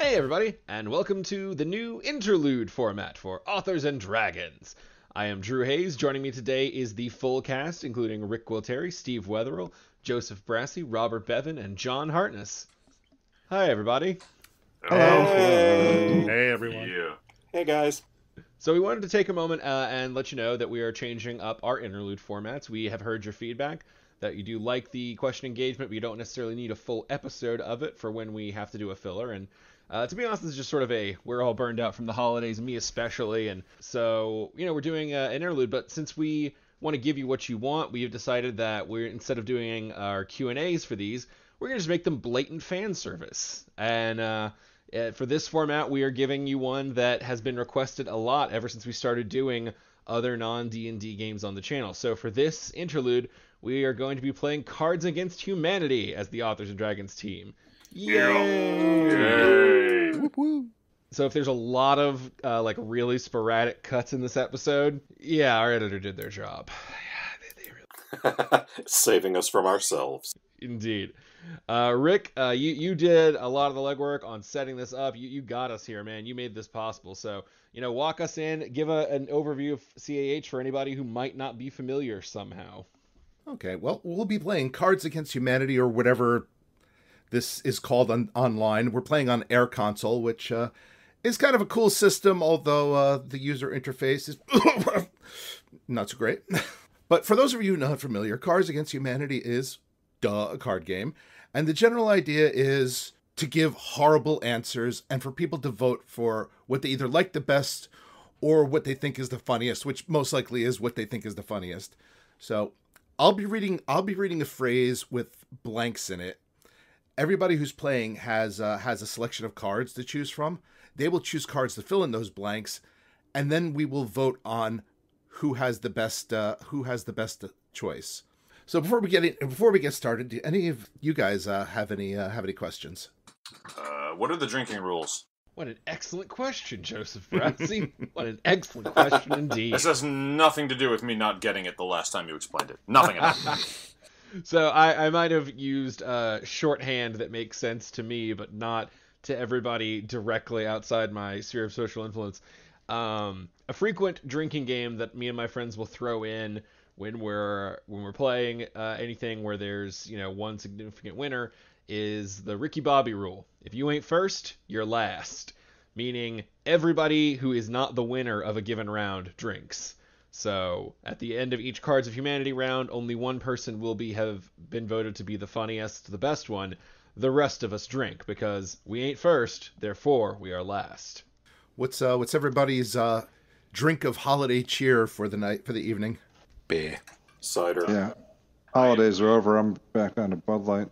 Hey everybody, and welcome to the new Interlude format for Authors and Dragons. I am Drew Hayes. Joining me today is the full cast, including Rick Gualteri, Steve Wetherill, Joseph Brassey, Robert Bevan, and John Hartness. Hi everybody. Hello. Hey, Hey everyone. Yeah. Hey guys. So we wanted to take a moment and let you know that we are changing up our Interlude formats. We have heard your feedback that you do like the question engagement, but you don't necessarily need a full episode of it for when we have to do a filler. And to be honest, this is just sort of we're all burned out from the holidays, me especially. And so, we're doing an interlude, but since we want to give you what you want, we have decided that instead of doing our Q&As for these, we're going to just make them blatant fan service. And for this format, we are giving you one that has been requested a lot ever since we started doing other non-D&D games on the channel. So for this interlude, we are going to be playing Cards Against Humanity as the Authors and Dragons team. Yay! Whoop, whoop. So if there's a lot of really sporadic cuts in this episode, yeah, our editor did their job. Yeah, they really... Saving us from ourselves. Indeed. Rick, you did a lot of the legwork on setting this up. You got us here, man. You made this possible. So, walk us in, give an overview of CAH for anybody who might not be familiar somehow. Okay, well, we'll be playing Cards Against Humanity, or whatever this is called online. We're playing on Air Console, which is kind of a cool system, although the user interface is not so great. But for those of you not familiar, Cards Against Humanity is, a card game. And the general idea is to give horrible answers and for people to vote for what they either like the best or what they think is the funniest, which most likely is what they think is the funniest. So I'll be reading a phrase with blanks in it. Everybody who's playing has a selection of cards to choose from. They will choose cards to fill in those blanks, and then we will vote on who has the best choice. So before we get started, do any of you guys have any questions? What are the drinking rules? What an excellent question, Joseph Brassey. What an excellent question indeed. This has nothing to do with me not getting it the last time you explained it. Nothing at all. So I might have used shorthand that makes sense to me, but not to everybody directly outside my sphere of social influence. A frequent drinking game that me and my friends will throw in when we're playing anything where there's one significant winner is the Ricky Bobby rule. If you ain't first, you're last. Meaning everybody who is not the winner of a given round drinks. So at the end of each Cards of Humanity round, only one person will have been voted to be the funniest, the best one. The rest of us drink because we ain't first, therefore we are last. What's everybody's drink of holiday cheer for the evening? Beer. Cider. Yeah. Holidays are over. I'm back down to Bud Light.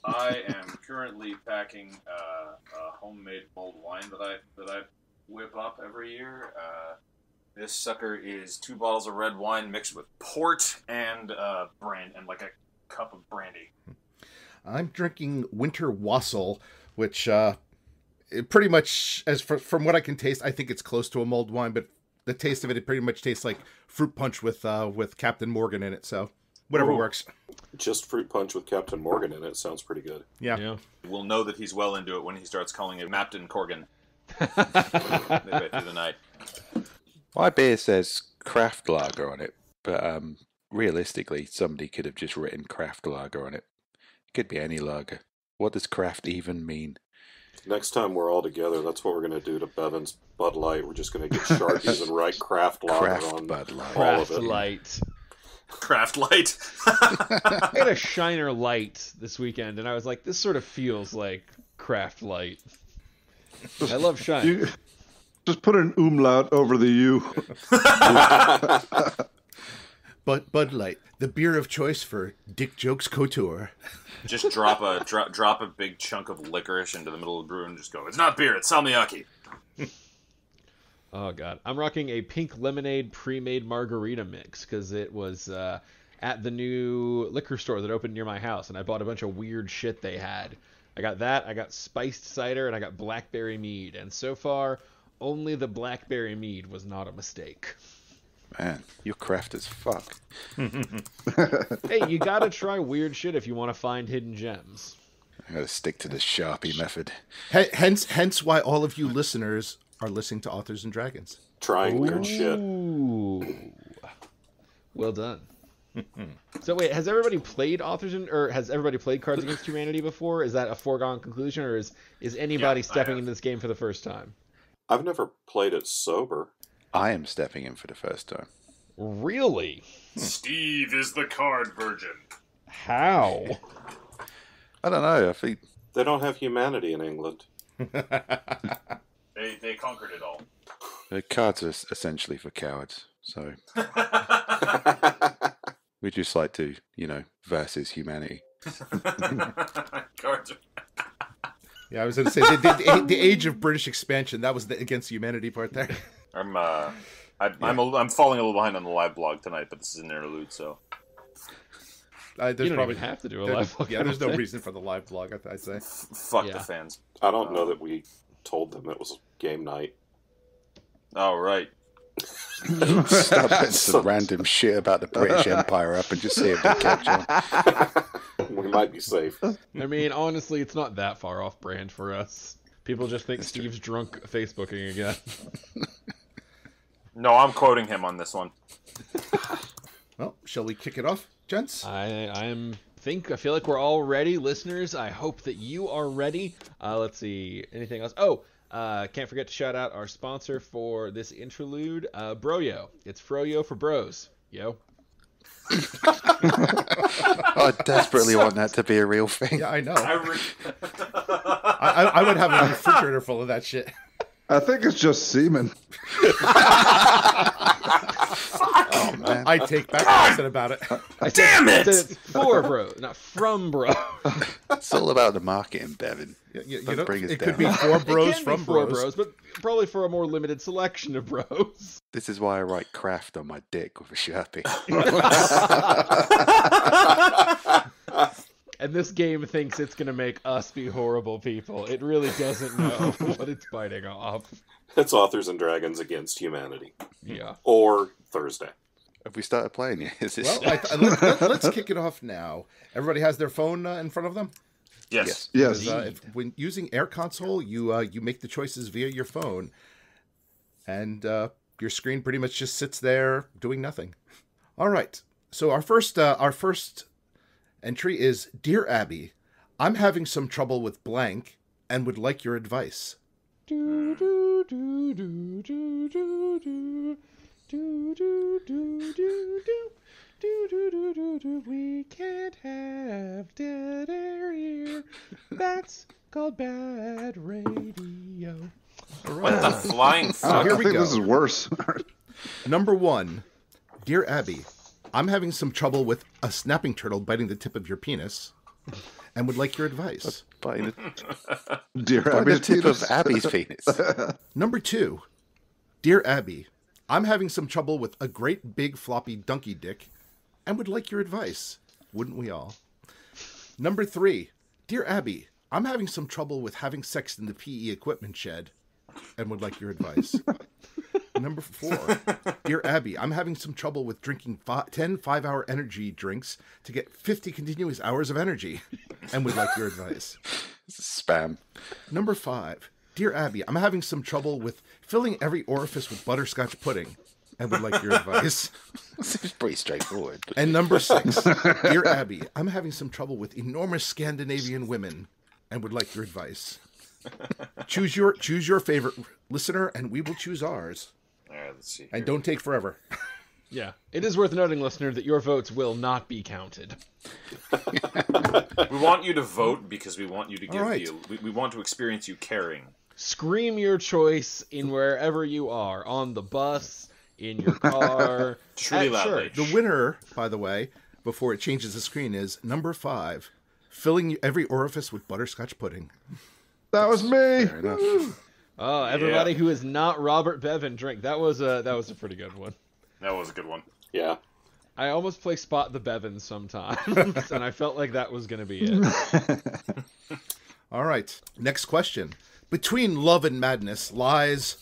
I am currently packing a homemade mulled wine that I whip up every year. This sucker is 2 bottles of red wine mixed with port and brand and like a cup of brandy. I'm drinking Winter Wassail, which it pretty much, from what I can taste, I think it's close to a mulled wine, but the taste of it pretty much tastes like fruit punch with Captain Morgan in it. So whatever works. Just fruit punch with Captain Morgan in it sounds pretty good. Yeah. We'll know that he's well into it when he starts calling it Captain Corgan. Midway through the night. My beer says craft lager on it, but realistically, somebody could have just written craft lager on it. It could be any lager. What does craft even mean? Next time we're all together, that's what we're going to do to Bevan's Bud Light. We're just going to get Sharpies and write craft lager Craft on Bud Light. all of Craft it. Light. Craft Light. I had a Shiner Light this weekend, and I was like, this sort of feels like Craft Light. I love Shine. Just put an umlaut over the U. But Bud Light, the beer of choice for Dick Jokes Couture. Just drop a big chunk of licorice into the middle of the brew and just go, it's not beer, it's salmiakki. Oh, God. I'm rocking a pink lemonade pre-made margarita mix because it was at the new liquor store that opened near my house, and I bought a bunch of weird shit they had. I got that, I got spiced cider, and I got blackberry mead. And so far, only the blackberry mead was not a mistake. Man, you're craft as fuck. Hey, you gotta try weird shit if you want to find hidden gems. I gotta stick to the Sharpie method. Hence why all of you listeners are listening to Authors and Dragons. Trying weird shit. Ooh. Well done. So wait, has everybody played has everybody played Cards Against Humanity before? Is that a foregone conclusion, or is anybody stepping into this game for the first time? I've never played it sober. I am stepping in for the first time. Really? Steve is the card virgin. How? I don't know. I think They don't have humanity in England. They conquered it all. the cards are essentially for cowards. So we just like to, versus humanity. Cards. Yeah, I was going to say the age of British expansion. That was the against humanity part there. I'm falling a little behind on the live blog tonight, but this is an interlude, so You don't even have to do a live blog. Yeah, there's no reason for the live blog. I'd say. fuck the fans. I don't know that we told them it was game night. Oh right. Stop putting some random shit about the British Empire up and just see if they catch on. We might be safe. I mean, honestly, it's not that far off brand for us. People just think Steve's drunk Facebooking again. No, I'm quoting him on this one. Well, shall we kick it off, gents? I feel like we're all ready, listeners. I hope that you are ready. Let's see, anything else? Oh, can't forget to shout out our sponsor for this interlude, Broyo. It's Froyo for bros. Yo. I desperately want that to be a real thing. Yeah, I know. I would have a refrigerator full of that shit. I think it's just semen. Oh man, I take back what I said about it. Damn it! It's for bro, not from bro. it's all about the marketing, Bevan. Don't bring us it down. could be for bros It can from be for bros. but probably for a more limited selection of bros. This is why I write craft on my dick with a Sharpie. And this game thinks it's going to make us be horrible people. It really doesn't know what it's biting off. It's Authors and Dragons Against Humanity. Yeah. Or Thursday. Have we started playing yet? Is this... Well, let's kick it off now. Everybody has their phone in front of them? Yes. When using Air Console, you make the choices via your phone, and your screen pretty much just sits there doing nothing. All right. So our first entry is, Dear Abby, I'm having some trouble with blank and would like your advice. Do, do, do, do, do, do, do. Do, do, do, do, do. Do, do, do, do, do. We can't have dead air here. That's called bad radio. All right. What the flying fuck? Here I we think go. this is worse. Number 1. Dear Abby, I'm having some trouble with a snapping turtle biting the tip of your penis and would like your advice. By the Abby's tip penis. of Abby's penis. Number 2. Dear Abby, I'm having some trouble with a great big floppy donkey dick and would like your advice. Wouldn't we all? Number 3. Dear Abby, I'm having some trouble with having sex in the PE equipment shed and would like your advice. Number 4. Dear Abby, I'm having some trouble with drinking 10 5-hour energy drinks to get 50 continuous hours of energy and would like your advice. This is spam. Number 5. Dear Abby, I'm having some trouble with filling every orifice with butterscotch pudding and would like your advice. This is pretty straightforward. And number 6. Dear Abby, I'm having some trouble with enormous Scandinavian women and would like your advice. Choose your favorite listener and we will choose ours. All right, let's see. And don't take forever. Yeah. It is worth noting, listener, that your votes will not be counted. We want you to vote because we want you to give right. you. We want to experience you caring. Scream your choice in wherever you are. On the bus, in your car, Just really at loudly. church. The winner, by the way, before it changes the screen, is number 5. Filling every orifice with butterscotch pudding. That was me. Fair enough. Oh, everybody who is not Robert Bevan, drink. That was a pretty good one. That was a good one. Yeah. I almost play Spot the Bevan sometimes, and I felt like that was going to be it. All right. Next question. Between love and madness lies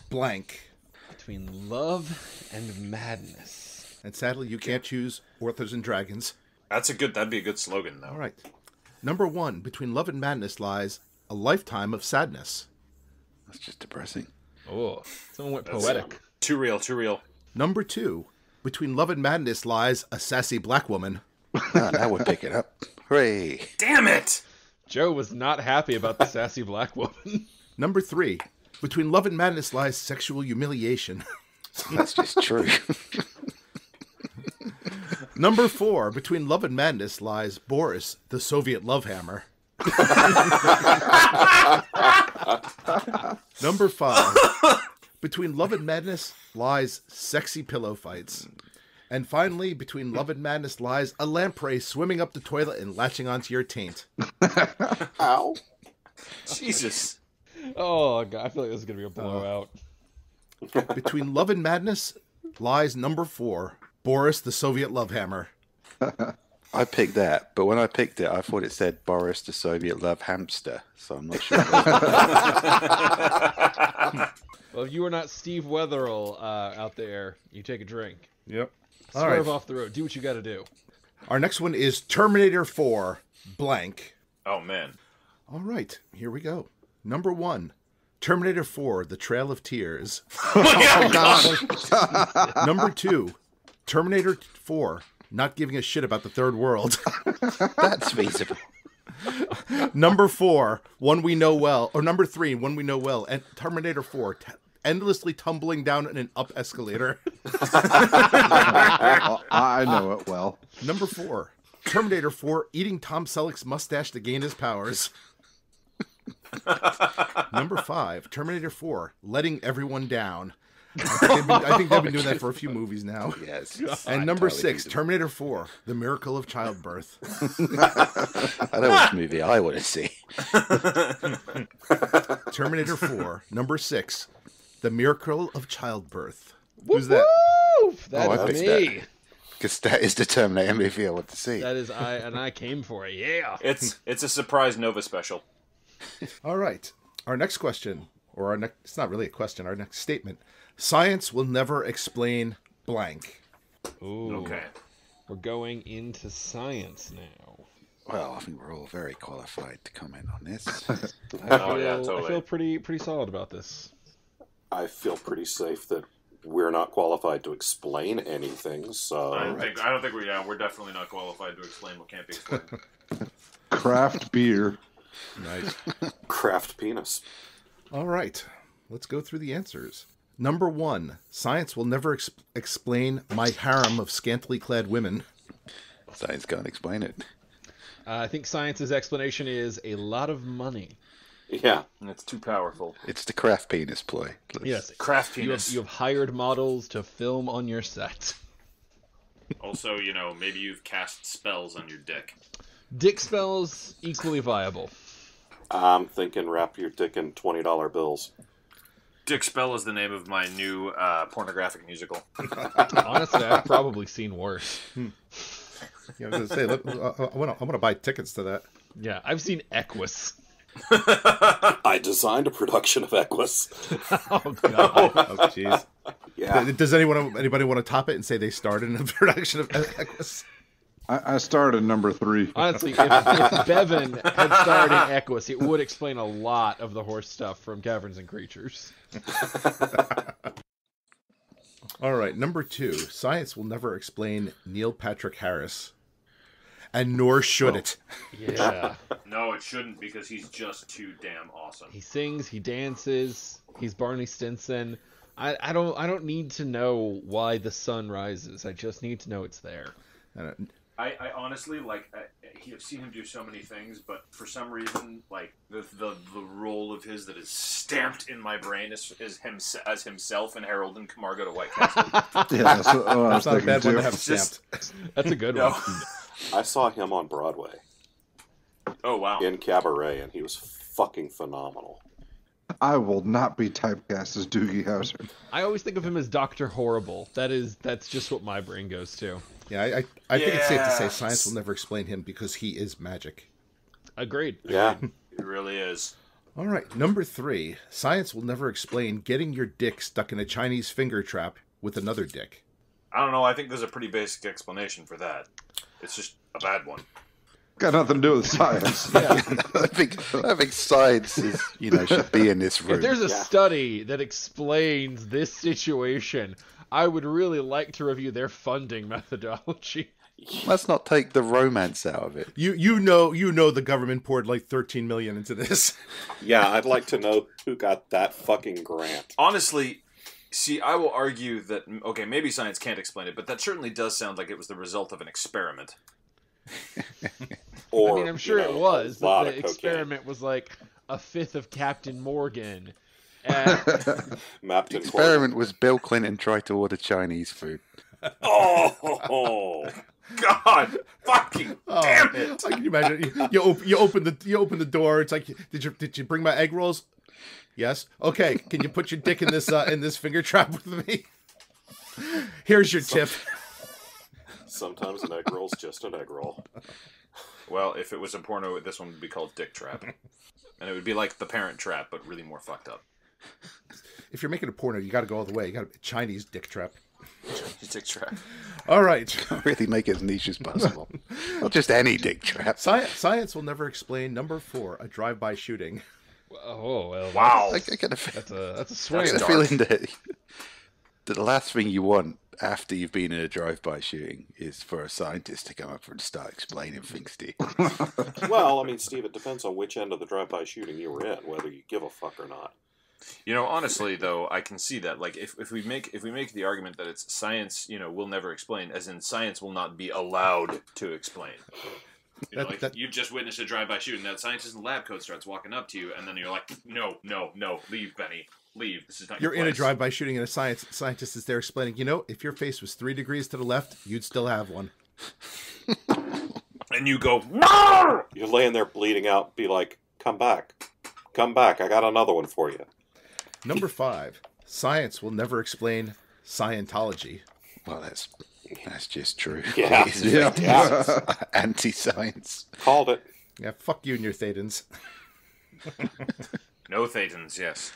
blank. Between love and madness. And sadly, you can't choose Authors and Dragons. That'd be a good slogan, though. All right. Number 1, between love and madness lies a lifetime of sadness. That's just depressing. Oh, someone went poetic. Too real, too real. Number 2, between love and madness lies a sassy black woman. Now we're picking up. Hooray. Damn it! Joe was not happy about the sassy black woman. Number 3, between love and madness lies sexual humiliation. That's just true. Number 4, between love and madness lies Boris, the Soviet love hammer. Number 5, between love and madness lies sexy pillow fights. And finally, between love and madness lies a lamprey swimming up the toilet and latching onto your taint. Ow. Jesus. Oh, God, I feel like this is going to be a blowout. Between love and madness lies number 4, Boris, the Soviet love hammer. I picked that, but when I picked it, I thought it said Boris the Soviet love hamster, so I'm not sure. Well, if you are not Steve Wetherell out there, you take a drink. Yep. All Swerve right. off the road. Do what you got to do. Our next one is Terminator 4, blank. Oh, man. All right, here we go. Number 1, Terminator 4, The Trail of Tears. Number 2, Terminator 4, Not Giving a Shit About the Third World. That's feasible. Number 4, One We Know Well. Or number 3, One We Know Well. And Terminator 4, endlessly tumbling down an up escalator. I know it well. Number 4, Terminator 4, Eating Tom Selleck's mustache to gain his powers. Number 5, Terminator 4, Letting Everyone Down. I think they've been doing that for a few movies now. Yes. And number Totally 6, feasible. Terminator 4, The Miracle of Childbirth. I know which movie I want to see. Terminator 4, number 6, The Miracle of Childbirth. Whoop, Who's that? woof! That I is picked me. Because that is the Terminator movie I want to see. That is I came for it. Yeah. It's a surprise Nova special. All right. Our next question, or our next, it's not really a question, our next statement. Science will never explain blank. Ooh. Okay. We're going into science now. Well, I think we're all very qualified to comment on this. Oh, yeah, totally. I feel pretty solid about this. I feel pretty safe that we're not qualified to explain anything, so... I don't think we're definitely not qualified to explain what can't be explained. Craft beer. Nice. Craft penis. All right. Let's go through the answers. Number 1, science will never explain my harem of scantily clad women. Science can't explain it. I think science's explanation is a lot of money. Yeah. And it's too powerful. It's the craft penis ploy. Yes. Craft You penis. have hired models to film on your set. Also, maybe you've cast spells on your dick. Dick spells equally viable. I'm thinking wrap your dick in $20 bills. Dick Spell is the name of my new pornographic musical. Honestly, I've probably seen worse. I was going to say, look, I want to buy tickets to that. Yeah, I've seen Equus. I designed a production of Equus. Oh god. Oh, jeez. Yeah. Does anybody want to top it and say they starred in a production of Equus? I started number 3. Honestly, if Bevan had starred in Equus, it would explain a lot of the horse stuff from Caverns and Creatures. All right, number 2. Science will never explain Neil Patrick Harris. And nor should it. Yeah. No, it shouldn't, because he's just too damn awesome. He sings, he dances, he's Barney Stinson. I don't need to know why the sun rises. I just need to know it's there. I honestly I've seen him do so many things, but for some reason, the role of his that is stamped in my brain is him as himself in Harold and Kumar Go to White Castle. Yeah, that's what I was That's not a bad thinking one to too. have It's just- stamped. That's a good No. one. I saw him on Broadway Oh wow! in Cabaret, and he was fucking phenomenal. I will not be typecast as Doogie Howser. I always think of him as Dr. Horrible. That's just what my brain goes to. Yeah, I think it's safe to say Yeah. science will never explain him because he is magic. Agreed. Yeah. It really is. All right, number 3. Science will never explain getting your dick stuck in a Chinese finger trap with another dick. I don't know. I think there's a pretty basic explanation for that. It's just a bad one. Got nothing to do with science. Yeah. I think science is, should be in this room. If there's a study that explains this situation, I would really like to review their funding methodology. Let's not take the romance out of it. You know the government poured like 13 million into this. Yeah, I'd like to know who got that fucking grant. Honestly, see, I will argue that, okay, maybe science can't explain it, but that certainly does sound like it was the result of an experiment. Or, I mean, I'm sure it was, a lot but of the cocaine. experiment was like a fifth of Captain Morgan. And Mapped The in experiment was Bill Clinton tried to order Chinese food. Oh, God, fucking damn it! Like, can you imagine? You open the door. It's like, did you bring my egg rolls? Yes. Okay. Can you put your dick in this finger trap with me? Here's your tip. sometimes an egg roll's just an egg roll. Well, if it was a porno, this one would be called Dick Trap. And it would be like The Parent Trap, but really more fucked up. If you're making a porno, you got to go all the way. You got a Chinese dick trap. Dick Trap. All right. Really make it as niche as possible. Not just any dick trap. Science will never explain. Number 4, a drive-by shooting. oh well, Wow. I get a, that's a I swing. get a dark. feeling that the last thing you want after you've been in a drive-by shooting is for a scientist to come up and start explaining things to you. Well, I mean, Steve, it depends on which end of the drive-by shooting you were in, whether you give a fuck or not. You know, honestly, though, I can see that. Like, if we make the argument that it's science, will never explain, as in science will not be allowed to explain. You just witnessed a drive-by shooting. That scientist in the lab coat starts walking up to you, and then you're like, no, leave, Benny, leave. This is not. You're your in a place." drive-by shooting, and a scientist is there explaining, if your face was 3 degrees to the left, you'd still have one. And you go, no! You're laying there bleeding out, be like, come back, I got another one for you. Number 5, science will never explain Scientology. Well, that's just true. Yeah. It is Yeah. anti-science. Called it. Yeah, fuck you and your Thetans. No Thetans, yes.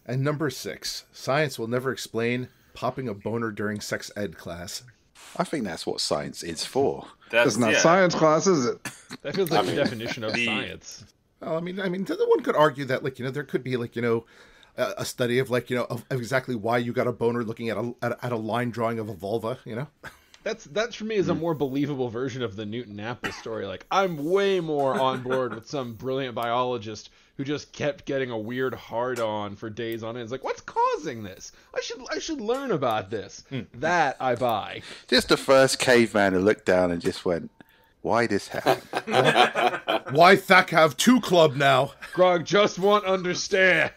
And number 6, science will never explain popping a boner during sex ed class. I think that's what science is for. It's not science class, is it? That feels like the definition of science. Well, I mean, one could argue that, there could be, a study of, of exactly why you got a boner looking at a line drawing of a vulva, That for me is a more believable version of the Newton apple story. Like, I'm way more on board with some brilliant biologist who just kept getting a weird hard-on for days on end. It's like, what's causing this? I should learn about this. That I buy. Just the first caveman who looked down and just went, why this happen? Why Thack have 2 club now? Grog just won't understand.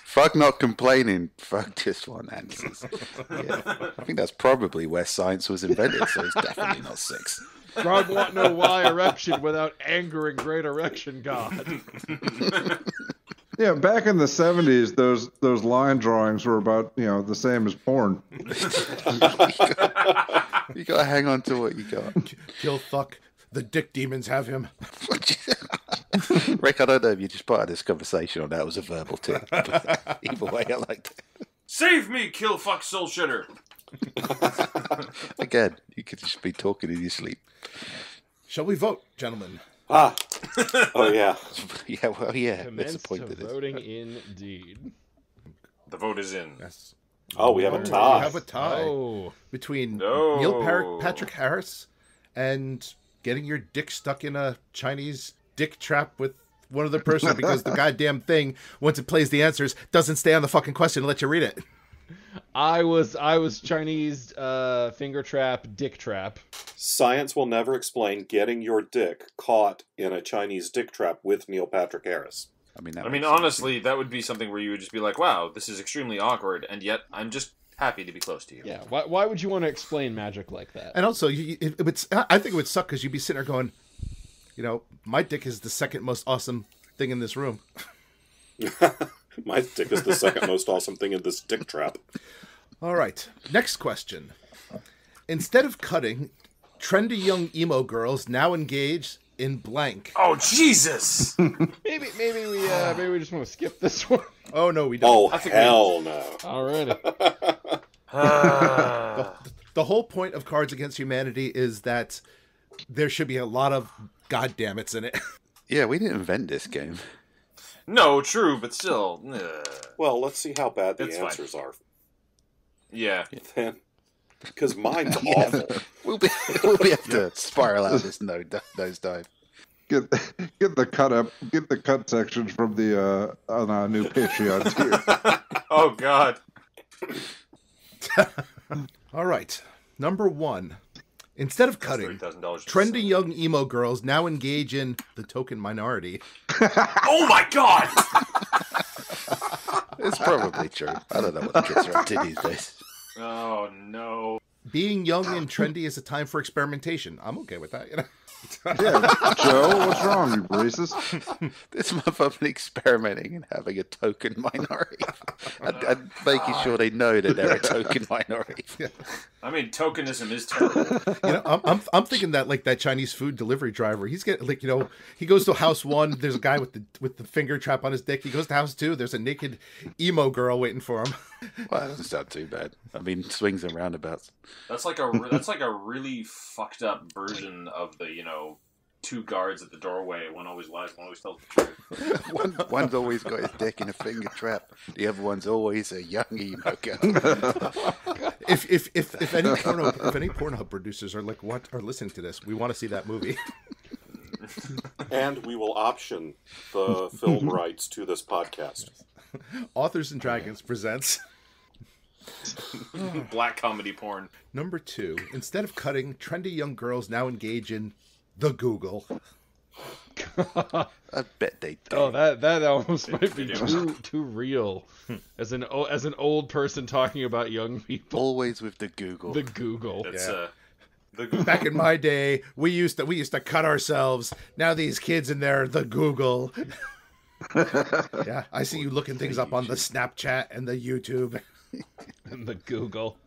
Fuck not complaining, fuck just want answers. Yeah. I think that's probably where science was invented, so it's definitely not 6. Grog won't know why erection without angering great erection god. Yeah, back in the 70s, those line drawings were about, the same as porn. You gotta hang on to what you got. Kill fuck. The dick demons have him. Rick, I don't know if you just part of this conversation or that was a verbal tip. But either way, I liked it. Save me, kill fuck soul shitter. Again, you could just be talking in your sleep. Shall we vote, gentlemen? Oh, yeah. Yeah, well, yeah. That's the Commence point to of this. voting indeed. The vote is in. Yes. Oh, we have a We tie. have a tie Oh, between No. Neil Patrick Harris and getting your dick stuck in a Chinese dick trap with one other person because the goddamn thing, once it plays the answers, doesn't stay on the fucking question and let you read it. I was Chinese finger trap, dick trap. Science will never explain getting your dick caught in a Chinese dick trap with Neil Patrick Harris. I mean, Honestly, that would be something where you would just be like, wow, this is extremely awkward, and yet I'm just happy to be close to you. Yeah. Why would you want to explain magic like that? And also, I think it would suck because you'd be sitting there going, my dick is the second most awesome thing in this room. My dick is the second most awesome thing in this dick trap. All right. Next question. Instead of cutting, trendy young emo girls now engaged in blank. Oh, Jesus! Maybe we just want to skip this one. Oh, no, we don't. Oh, I think hell no. Alrighty. the whole point of Cards Against Humanity is that there should be a lot of goddammits in it. Yeah, we didn't invent this game. No, true, but still. Well, let's see how bad the It's fine. answers are. Yeah. Then, because mine's awful. We'll be able to spiral out this nosedive. Get the cut sections from the on our new Patreon tier. Oh God. All right. Number 1. Instead of cutting, $30,000. trendy young emo girls now engage in the token minority. Oh my God. It's probably true. I don't know what the kids are up to these days. Oh no. Being young and trendy is a time for experimentation. I'm okay with that. You know? Yeah, Joe, what's wrong, you racist? This month I've been experimenting and having a token minority. and making sure they know that they're a token minority. I mean, tokenism is terrible. You know, I'm thinking that like that Chinese food delivery driver. He's getting like, you know, he goes to house 1. There's a guy with the finger trap on his dick. He goes to house 2. There's a naked emo girl waiting for him. Well, that doesn't sound too bad. I mean, swings and roundabouts. That's like a really fucked up version of the, you know, 2 guards at the doorway. One always lies, one always tells the truth. One's always got his dick in a finger trap. The other one's always a young emo girl. If any Pornhub producers are like are listening to this, we want to see that movie. And we will option the film rights to this podcast. Authors and Dragons presents Black comedy porn. number 2. Instead of cutting, trendy young girls now engage in the Google. I bet they do. Oh, that almost might be too real. As an old person talking about young people. Always with the Google. The Google. It's Yeah. the Google. Back in my day, we used to cut ourselves. Now these kids in there, the Google. Yeah, I see you looking things up on the Snapchat and the YouTube. And the Google.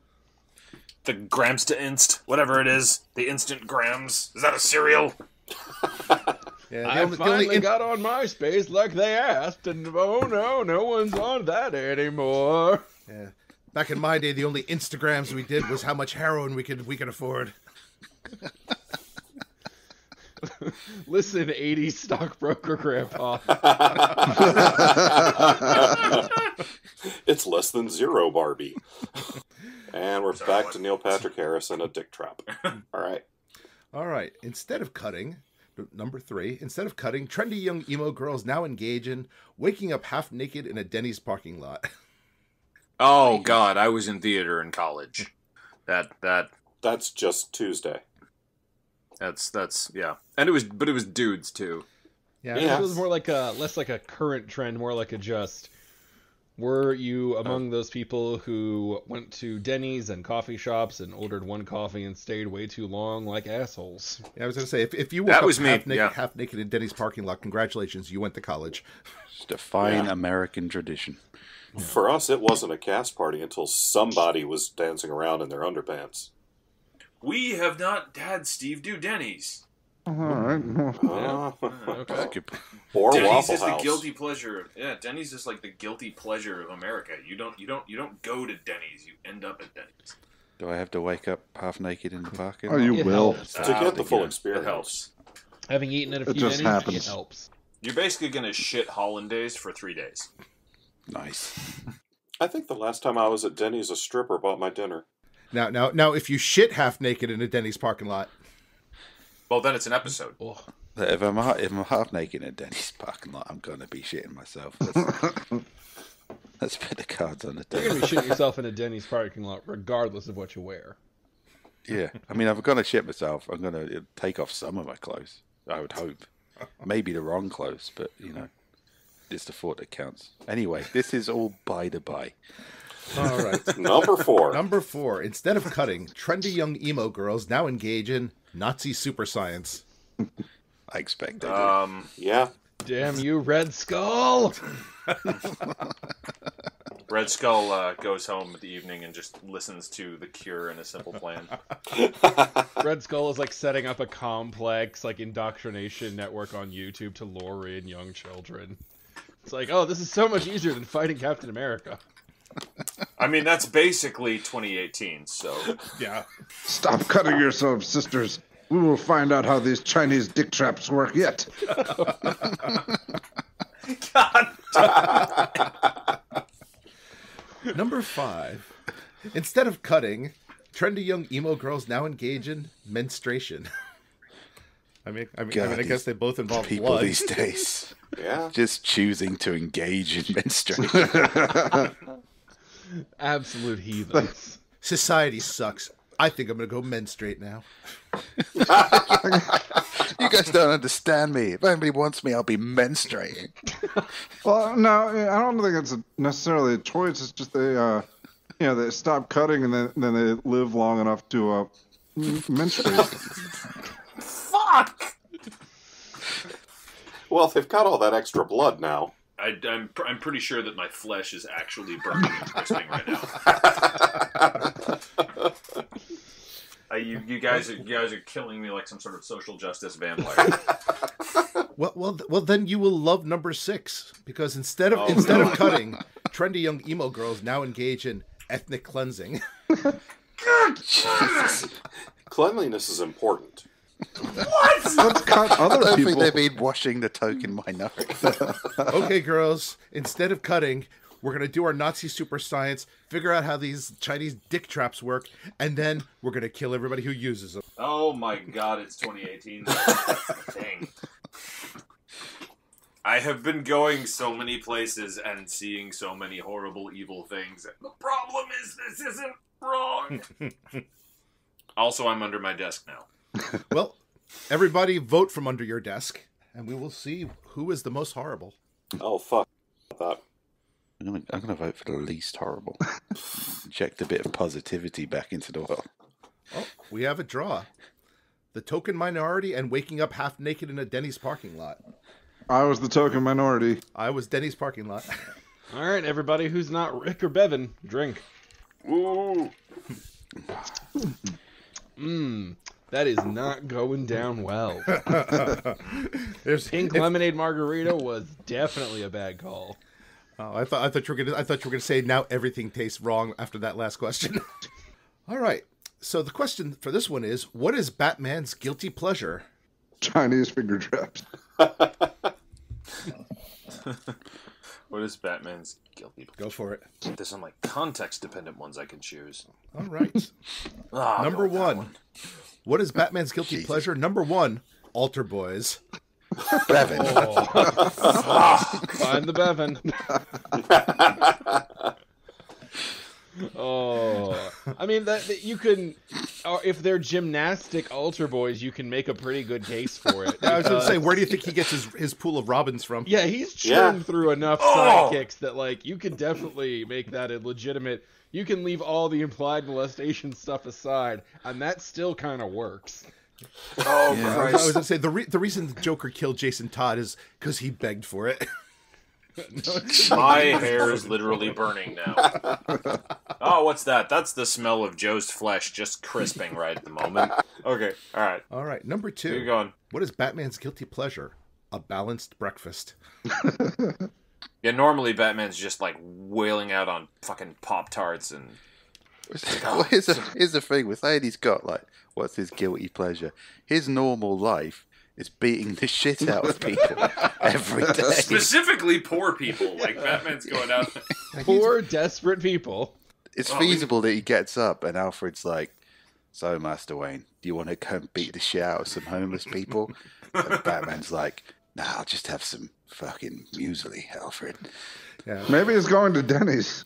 The grams to inst, whatever it is. The instant grams. Is that a cereal? Yeah, I finally got on MySpace like they asked, and oh no one's on that anymore. Yeah. Back in my day, the only Instagrams we did was how much heroin we could afford. Listen, 80s stockbroker grandpa. It's less than 0, Barbie. And we're back to Neil Patrick Harris and a dick trap. All right. All right. Instead of cutting, number 3, instead of cutting, trendy young emo girls now engage in waking up half naked in a Denny's parking lot. Oh God, I was in theater in college. That's just Tuesday. That's yeah. And it was dudes too. Yeah. This was more like less like a current trend, more like a just. Were you among those people who went to Denny's and coffee shops and ordered one coffee and stayed way too long like assholes? Yeah, I was going to say, if you woke That up was me, half naked in Denny's parking lot, congratulations, you went to college. Just a fine American tradition. For us, it wasn't a cast party until somebody was dancing around in their underpants. We have not had Steve do Denny's. All right. Okay. Or Denny's Waffle is the House. guilty pleasure. Yeah, Denny's is like the guilty pleasure of America. You don't go to Denny's. You end up at Denny's. Do I have to wake up half naked in the parking Oh, lot? you It will. helps. To get the full It experience. helps. Having eaten at a It few just Denny's, happens. it helps. You're basically gonna shit hollandaise for 3 days. Nice. I think the last time I was at Denny's, a stripper bought my dinner. Now, if you shit half naked in a Denny's parking lot, Well, then it's an episode. Oh, If I'm half naked in a Denny's parking lot, I'm gonna be shitting myself. Let's put the cards on the you're table. gonna be shitting yourself in a Denny's parking lot, regardless of what you wear. Yeah, I mean, if I'm gonna shit myself, I'm gonna take off some of my clothes. I would hope, maybe the wrong clothes, but you know, it's the thought that counts. Anyway, this is all by the by. all right. Number 4. Number 4, instead of cutting, trendy young emo girls now engage in Nazi super science. I expect they do. Yeah. Damn you, Red Skull! Red Skull goes home at the evening and just listens to The Cure and A Simple Plan. Red Skull is like setting up a complex like indoctrination network on YouTube to lure in young children. It's like, oh, this is so much easier than fighting Captain America. I mean, that's basically 2018, so... Yeah. Stop cutting yourselves, sisters. We will find out how these Chinese dick traps work yet. God. Number 5. Instead of cutting, trendy young emo girls now engage in menstruation. I guess they both involve People blood. these days. Yeah. Just choosing to engage in menstruation. Absolute heathens. Society sucks. I think I'm going to go menstruate now. You guys don't understand me. If anybody wants me, I'll be menstruating. Well, no, I don't think it's necessarily a choice. It's just they stop cutting and then they live long enough to menstruate. Fuck! Well, they've got all that extra blood now. I'm pretty sure that my flesh is actually burning and twisting right now. You guys are killing me like some sort of social justice vampire. Well, then you will love number 6 because instead of cutting, trendy young emo girls now engage in ethnic cleansing. Jesus. Cleanliness is important. What? Let's cut I other don't people. think they've been washing the token minority. Okay, girls, instead of cutting, we're going to do our Nazi super science, figure out how these Chinese dick traps work, and then we're going to kill everybody who uses them. Oh my god, it's 2018. That's the thing. I have been going so many places and seeing so many horrible, evil things. And the problem is this isn't wrong. Also, I'm under my desk now. Well, everybody vote from under your desk, and we will see who is the most horrible. Oh, fuck that. I'm gonna vote for the least horrible. Inject a bit of positivity back into the world. Oh, we have a draw. The token minority and waking up half naked in a Denny's parking lot. I was the token minority. I was Denny's parking lot. All right, everybody who's not Rick or Bevan, drink. Ooh. That is not going down well. There's Pink lemonade margarita was definitely a bad call. Oh, I thought you were gonna say now everything tastes wrong after that last question. All right. So the question for this one is, what is Batman's guilty pleasure? Chinese finger traps. What is Batman's guilty pleasure? Go for it. There's some like context-dependent ones I can choose. All right. Ah, Number go with that 1. What is Batman's guilty Jesus. pleasure? Number 1, altar boys. Bevan. Find the Bevan. Oh, I mean that you can, if they're gymnastic altar boys, you can make a pretty good case for it. I was going to say, where do you think he gets his pool of robins from? Yeah, he's churned Yeah. through enough sidekicks that like you could definitely make that a legitimate. You can leave all the implied molestation stuff aside, and that still kind of works. Oh, Yeah. I was Christ. going to say, the reason the Joker killed Jason Todd is because he begged for it. My hair is literally burning now. Oh, what's that? That's the smell of Joe's flesh just crisping right at the moment. Okay, alright. All right, number Where you 2. going? What is Batman's guilty pleasure? A balanced breakfast. Yeah, normally Batman's just like wailing out on fucking Pop-Tarts and... Well, here's the thing with saying he's got like, what's his guilty pleasure? His normal life is beating the shit out of people every day. Specifically poor people. Like, Batman's going out... Poor, desperate people. It's Oh, feasible that he gets up and Alfred's like, so Master Wayne, do you want to go and beat the shit out of some homeless people? And Batman's like, nah, I'll just have some fucking muesli, Alfred. Yeah. Maybe he's going to Denny's.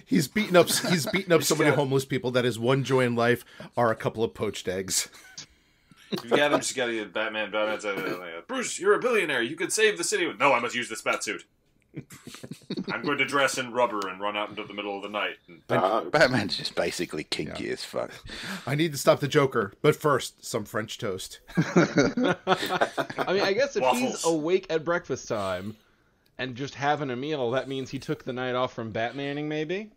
He's beaten up so many homeless people that his one joy in life are a couple of poached eggs. You got him, just got to get Batman. Batman's Bruce, you're a billionaire. You could save the city. No, I must use this bat suit. I'm going to dress in rubber and run out into the middle of the night. Batman's just basically kinky as fuck. I need to stop the Joker, but first, some French toast. I mean, I guess if he's Waffles. awake at breakfast time and just having a meal, that means he took the night off from Batmaning, maybe?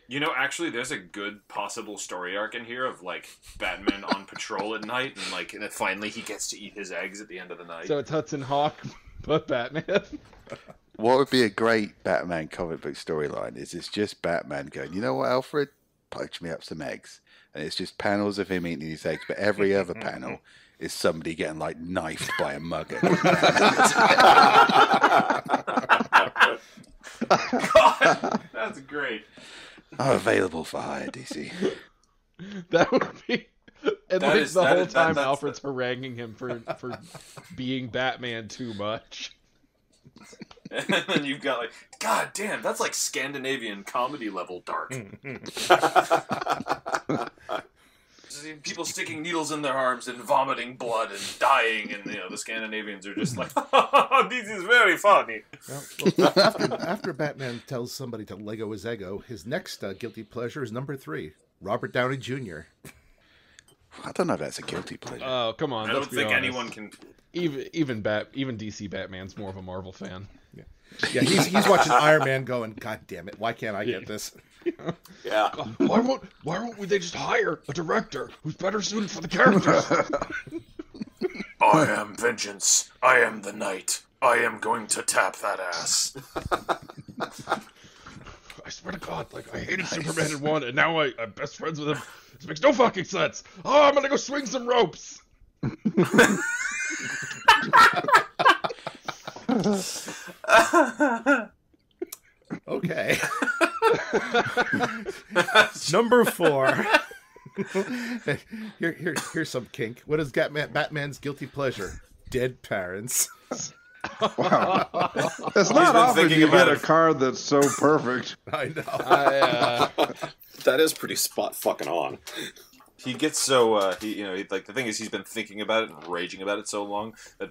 You know, actually, there's a good possible story arc in here of, like, Batman on patrol at night, and, like, and then finally he gets to eat his eggs at the end of the night. So it's Hudson Hawk, but Batman. What would be a great Batman comic book storyline is it's just Batman going, you know what, Alfred? Poach me up some eggs. And it's just panels of him eating these eggs, but every other panel is somebody getting, like, knifed by a mugger. God, that's great. I'm available for hire, DC. That would be... And That like is- the that whole is- that- time that's Alfred's haranguing him for being Batman too much. And then you've got like, God damn, that's like Scandinavian comedy level dark. People sticking needles in their arms and vomiting blood and dying, and the Scandinavians are just like, this is very funny. Well, after Batman tells somebody to Lego his ego, his next guilty pleasure is number 3, Robert Downey Jr. I don't know if that's a guilty pleasure. Oh, come on. I let's don't be think honest. anyone can. Even DC Batman's more of a Marvel fan. Yeah, he's watching Iron Man going, God damn it, why can't I get this? Yeah. Why won't they just hire a director who's better suited for the characters? I am vengeance. I am the knight. I am going to tap that ass. I swear to God, like I hated Superman in 1, and now I'm best friends with him. This makes no fucking sense. Oh, I'm gonna go swing some ropes. Okay. Number 4. Here's some kink. What is Batman's guilty pleasure? Dead parents. Wow. It's not been often thinking you about get a it. card that's so perfect. I know. That is pretty spot fucking on. He gets so like the thing is he's been thinking about it and raging about it so long that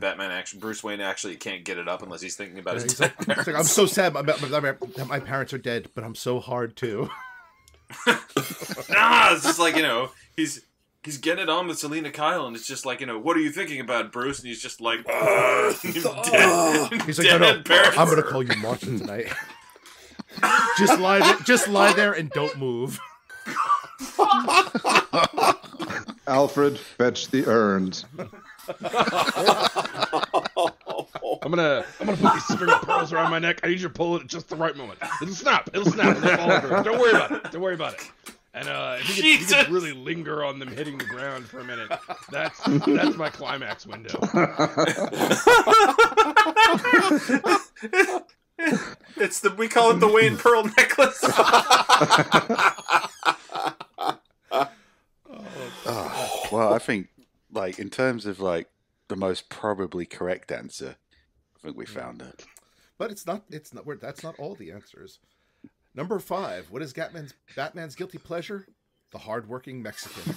Bruce Wayne actually can't get it up unless he's thinking about his He's dead like, he's like, I'm parents. so sad my parents are dead, but I'm so hard too. It's just like he's getting it on with Selena Kyle, and it's just like what are you thinking about, Bruce? And he's just like, dead, He's like, no, dead parents. I'm gonna call you Martin tonight. Just lie there and don't move. Alfred, fetch the urns. I'm gonna put these string of pearls around my neck. I need you to pull it at just the right moment. It'll snap. It'll fall over. Don't worry about it. And he could really linger on them hitting the ground for a minute. That's my climax window. We call it the Wayne Pearl necklace. Well, I think, like, in terms of, like, the most probably correct answer, I think we found it. But that's not all the answers. Number 5. What is Batman's guilty pleasure? The hardworking Mexican.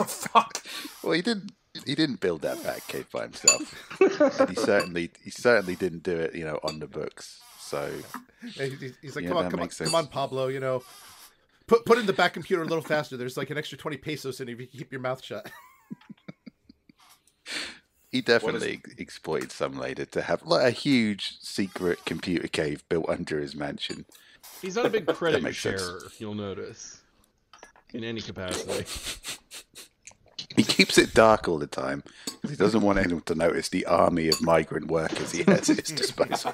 Fuck. Well, he didn't build that Batcave by himself. And he certainly didn't do it, on the books. So He's like, Yeah, come makes sense. on, Pablo. Put in the back computer a little faster. There's like an extra 20 pesos in it if you keep your mouth shut. he definitely exploited some later to have like a huge secret computer cave built under his mansion. He's not a big credit makes sense. sharer, you'll notice. In any capacity. He keeps it dark all the time because he doesn't want anyone to notice the army of migrant workers he has at his disposal.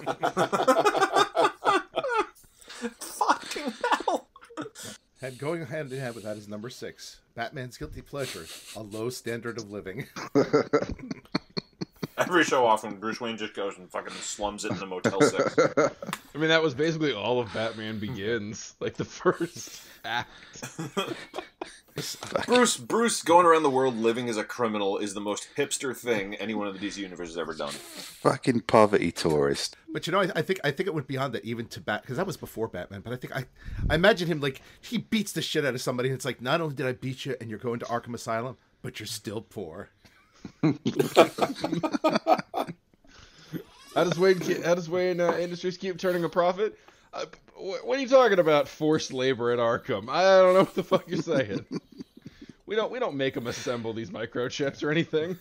Fucking hell. And going hand in hand with that is number 6. Batman's guilty pleasure, a low standard of living. Every so often, Bruce Wayne just goes and fucking slums it in the Motel 6. I mean, that was basically all of Batman Begins. Like, the first act. Bruce going around the world living as a criminal is the most hipster thing anyone in the DC universe has ever done. Fucking poverty tourist. But I think it went beyond that even to because that was before Batman. But I think I imagine him like he beats the shit out of somebody, and it's like, not only did I beat you and you're going to Arkham Asylum, but you're still poor. How does Wayne Industries keep turning a profit? What are you talking about? Forced labor at Arkham? I don't know what the fuck you're saying. We don't make them assemble these microchips or anything.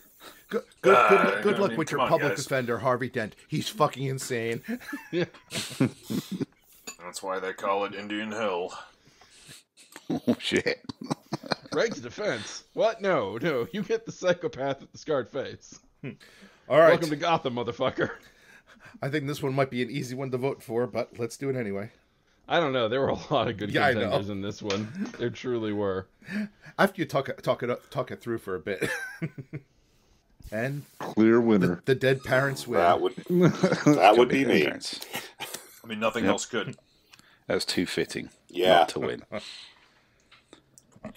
Good I luck mean, with your come on, public guys. defender, Harvey Dent. He's fucking insane. Yeah. That's why they call it Indian Hill. Oh shit. Greg's defense. What? No. You get the psychopath with the scarred face. All right. Welcome to Gotham, motherfucker. I think this one might be an easy one to vote for, but let's do it anyway. I don't know. There were a lot of good Yeah, I know. contenders in this one. There truly were. After you talk it through for a bit. And Clear winner. the dead parents win. That would be me. Parents. I mean, nothing else could. That was too fitting. Yeah. Not to win.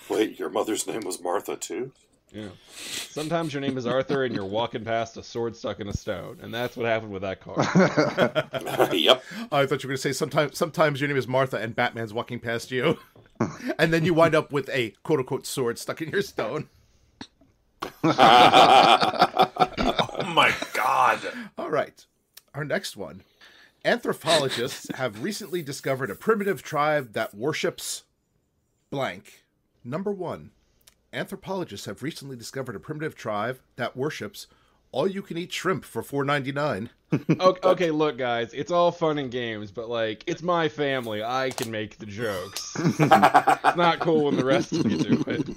Wait, your mother's name was Martha too? Yeah. Sometimes your name is Arthur and you're walking past a sword stuck in a stone, and that's what happened with that car. Yep. I thought you were going to say sometimes your name is Martha and Batman's walking past you. And then you wind up with a quote-unquote sword stuck in your stone. Oh my God. All right. Our next one. Anthropologists have recently discovered a primitive tribe that worships blank. Number 1. Anthropologists have recently discovered a primitive tribe that worships all-you-can-eat shrimp for $4.99. Okay, look, guys, it's all fun and games, but, like, it's my family. I can make the jokes. It's not cool when the rest of you do it.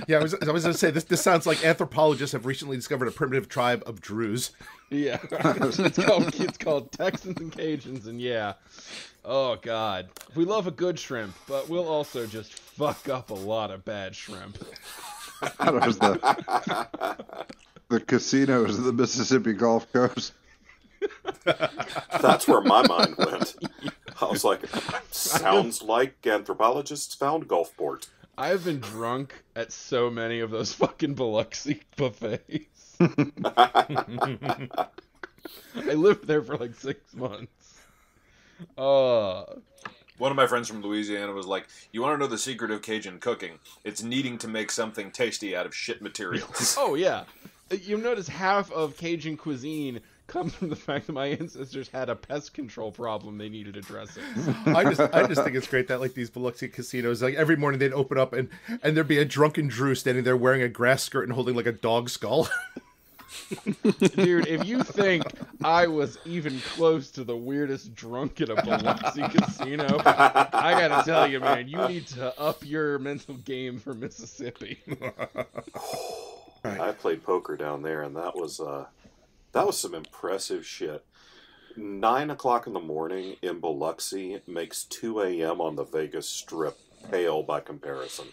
Yeah, I was going to say, this sounds like anthropologists have recently discovered a primitive tribe of Druze. Yeah. It's called Texans and Cajuns, and yeah. Oh, God. We love a good shrimp, but we'll also just fuck up a lot of bad shrimp. There's the casinos of the Mississippi Gulf Coast. That's where my mind went. I was like, sounds like anthropologists found Gulfport. I've been drunk at so many of those fucking Biloxi buffets. I lived there for like 6 months. One of my friends from Louisiana was like, you want to know the secret of Cajun cooking? It's needing to make something tasty out of shit materials. Oh, yeah. You'll notice half of Cajun cuisine comes from the fact that my ancestors had a pest control problem they needed addressing. I just think it's great that like these Biloxi casinos, like every morning they'd open up and there'd be a drunken Drew standing there wearing a grass skirt and holding like a dog skull. Dude, if you think I was even close to the weirdest drunk at a Biloxi casino, I gotta tell you, man, you need to up your mental game for Mississippi. I played poker down there, and that was some impressive shit. 9 o'clock in the morning in Biloxi makes 2 a.m. on the Vegas Strip pale by comparison.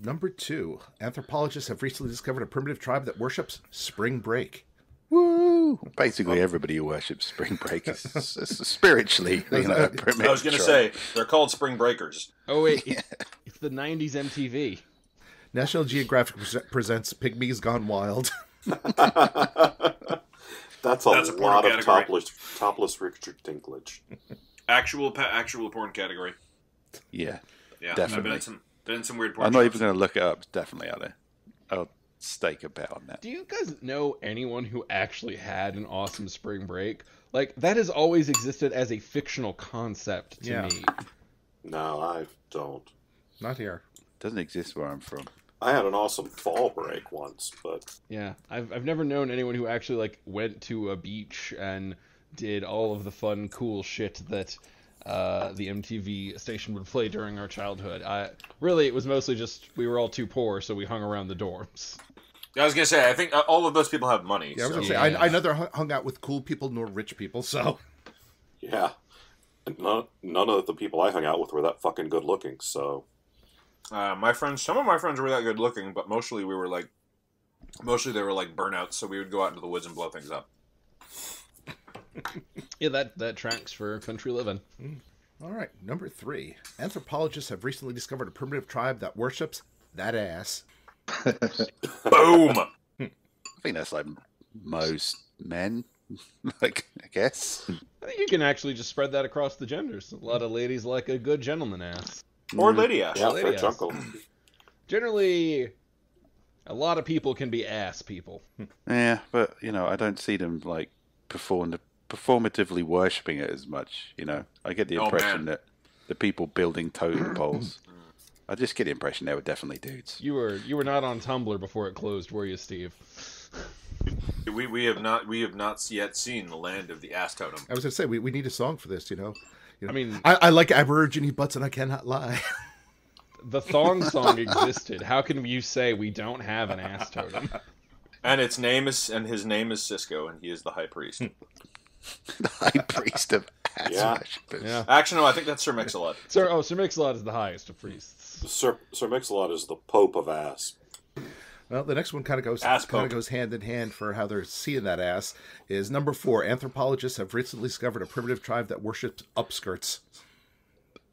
Number 2. Anthropologists have recently discovered a primitive tribe that worships spring break. Woo! Basically, everybody who worships spring break is spiritually, a primitive I was going to say, they're called spring breakers. Oh, wait. It's the 90s MTV. National Geographic presents Pygmies Gone Wild. That's a lot of topless Richard Dinklage. Actual porn category. Yeah, definitely. I've been in some weird porn I'm not shows. even going to look it up. It's definitely out there. I'll stake a bet on that. Do you guys know anyone who actually had an awesome spring break? Like, that has always existed as a fictional concept to me. No, I don't. Not here. Doesn't exist where I'm from. I had an awesome fall break once, but Yeah, I've never known anyone who actually like went to a beach and did all of the fun, cool shit that the MTV station would play during our childhood. Really, it was mostly just we were all too poor, so we hung around the dorms. I was going to say, I think all of those people have money. Yeah, I was so. going to say, I neither hung out with cool people nor rich people, so... yeah. And none of the people I hung out with were that fucking good looking, so... Some of my friends were that good looking, but mostly they were like burnouts, so we would go out into the woods and blow things up. Yeah, that tracks for country living. All right, number 3. Anthropologists have recently discovered a primitive tribe that worships that ass. Boom! I think that's like most men, like, I guess. I think you can actually just spread that across the genders. A lot of ladies like a good gentleman ass. Or lady ass. Yeah, lady fair ass. chunkle. Generally, a lot of people can be ass people. Yeah, but, I don't see them, like, performatively worshipping it as much, I get the impression that the people building totem poles, I just get the impression they were definitely dudes. You were not on Tumblr before it closed, were you, Steve? We have not yet seen the land of the ass totem. I was going to say, we need a song for this, I mean, I like Aborigine butts and I cannot lie. the thong song existed. How can you say we don't have an ass totem? And his name is Cisco, and he is the high priest. The high priest of ass Yeah. worshippers. Yeah. Actually, no, I think that's Sir Mix-a-Lot. Sir Mix-a-Lot is the highest of priests. Sir Mix-a-Lot is the Pope of ass. Well, the next one kind of Ass goes hand in hand for how they're seeing that ass. Is number 4. Anthropologists have recently discovered a primitive tribe that worships upskirts.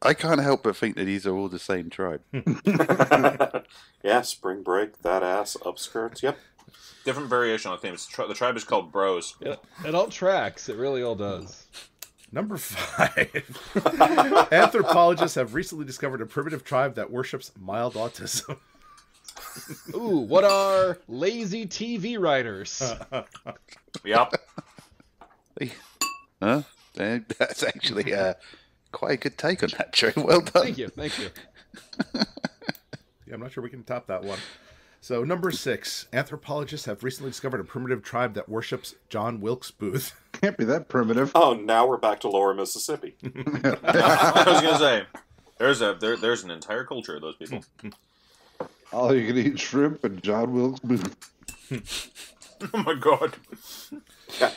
I can't help but think that these are all the same tribe. Yeah, spring break, that ass, upskirts. Yep. Different variation on the theme. The tribe is called Bros. It all tracks. It really all does. Number 5. Anthropologists have recently discovered a primitive tribe that worships mild autism. Ooh, what are lazy TV writers? Yep. Huh? That's actually quite a good take on that, Joe. Well done. Thank you. Yeah, I'm not sure we can top that one. So, number 6. Anthropologists have recently discovered a primitive tribe that worships John Wilkes Booth. Can't be that primitive. Oh, now we're back to Lower Mississippi. I was gonna say, there's an entire culture of those people. All you can eat shrimp and John Wilkes Booth. Oh my god.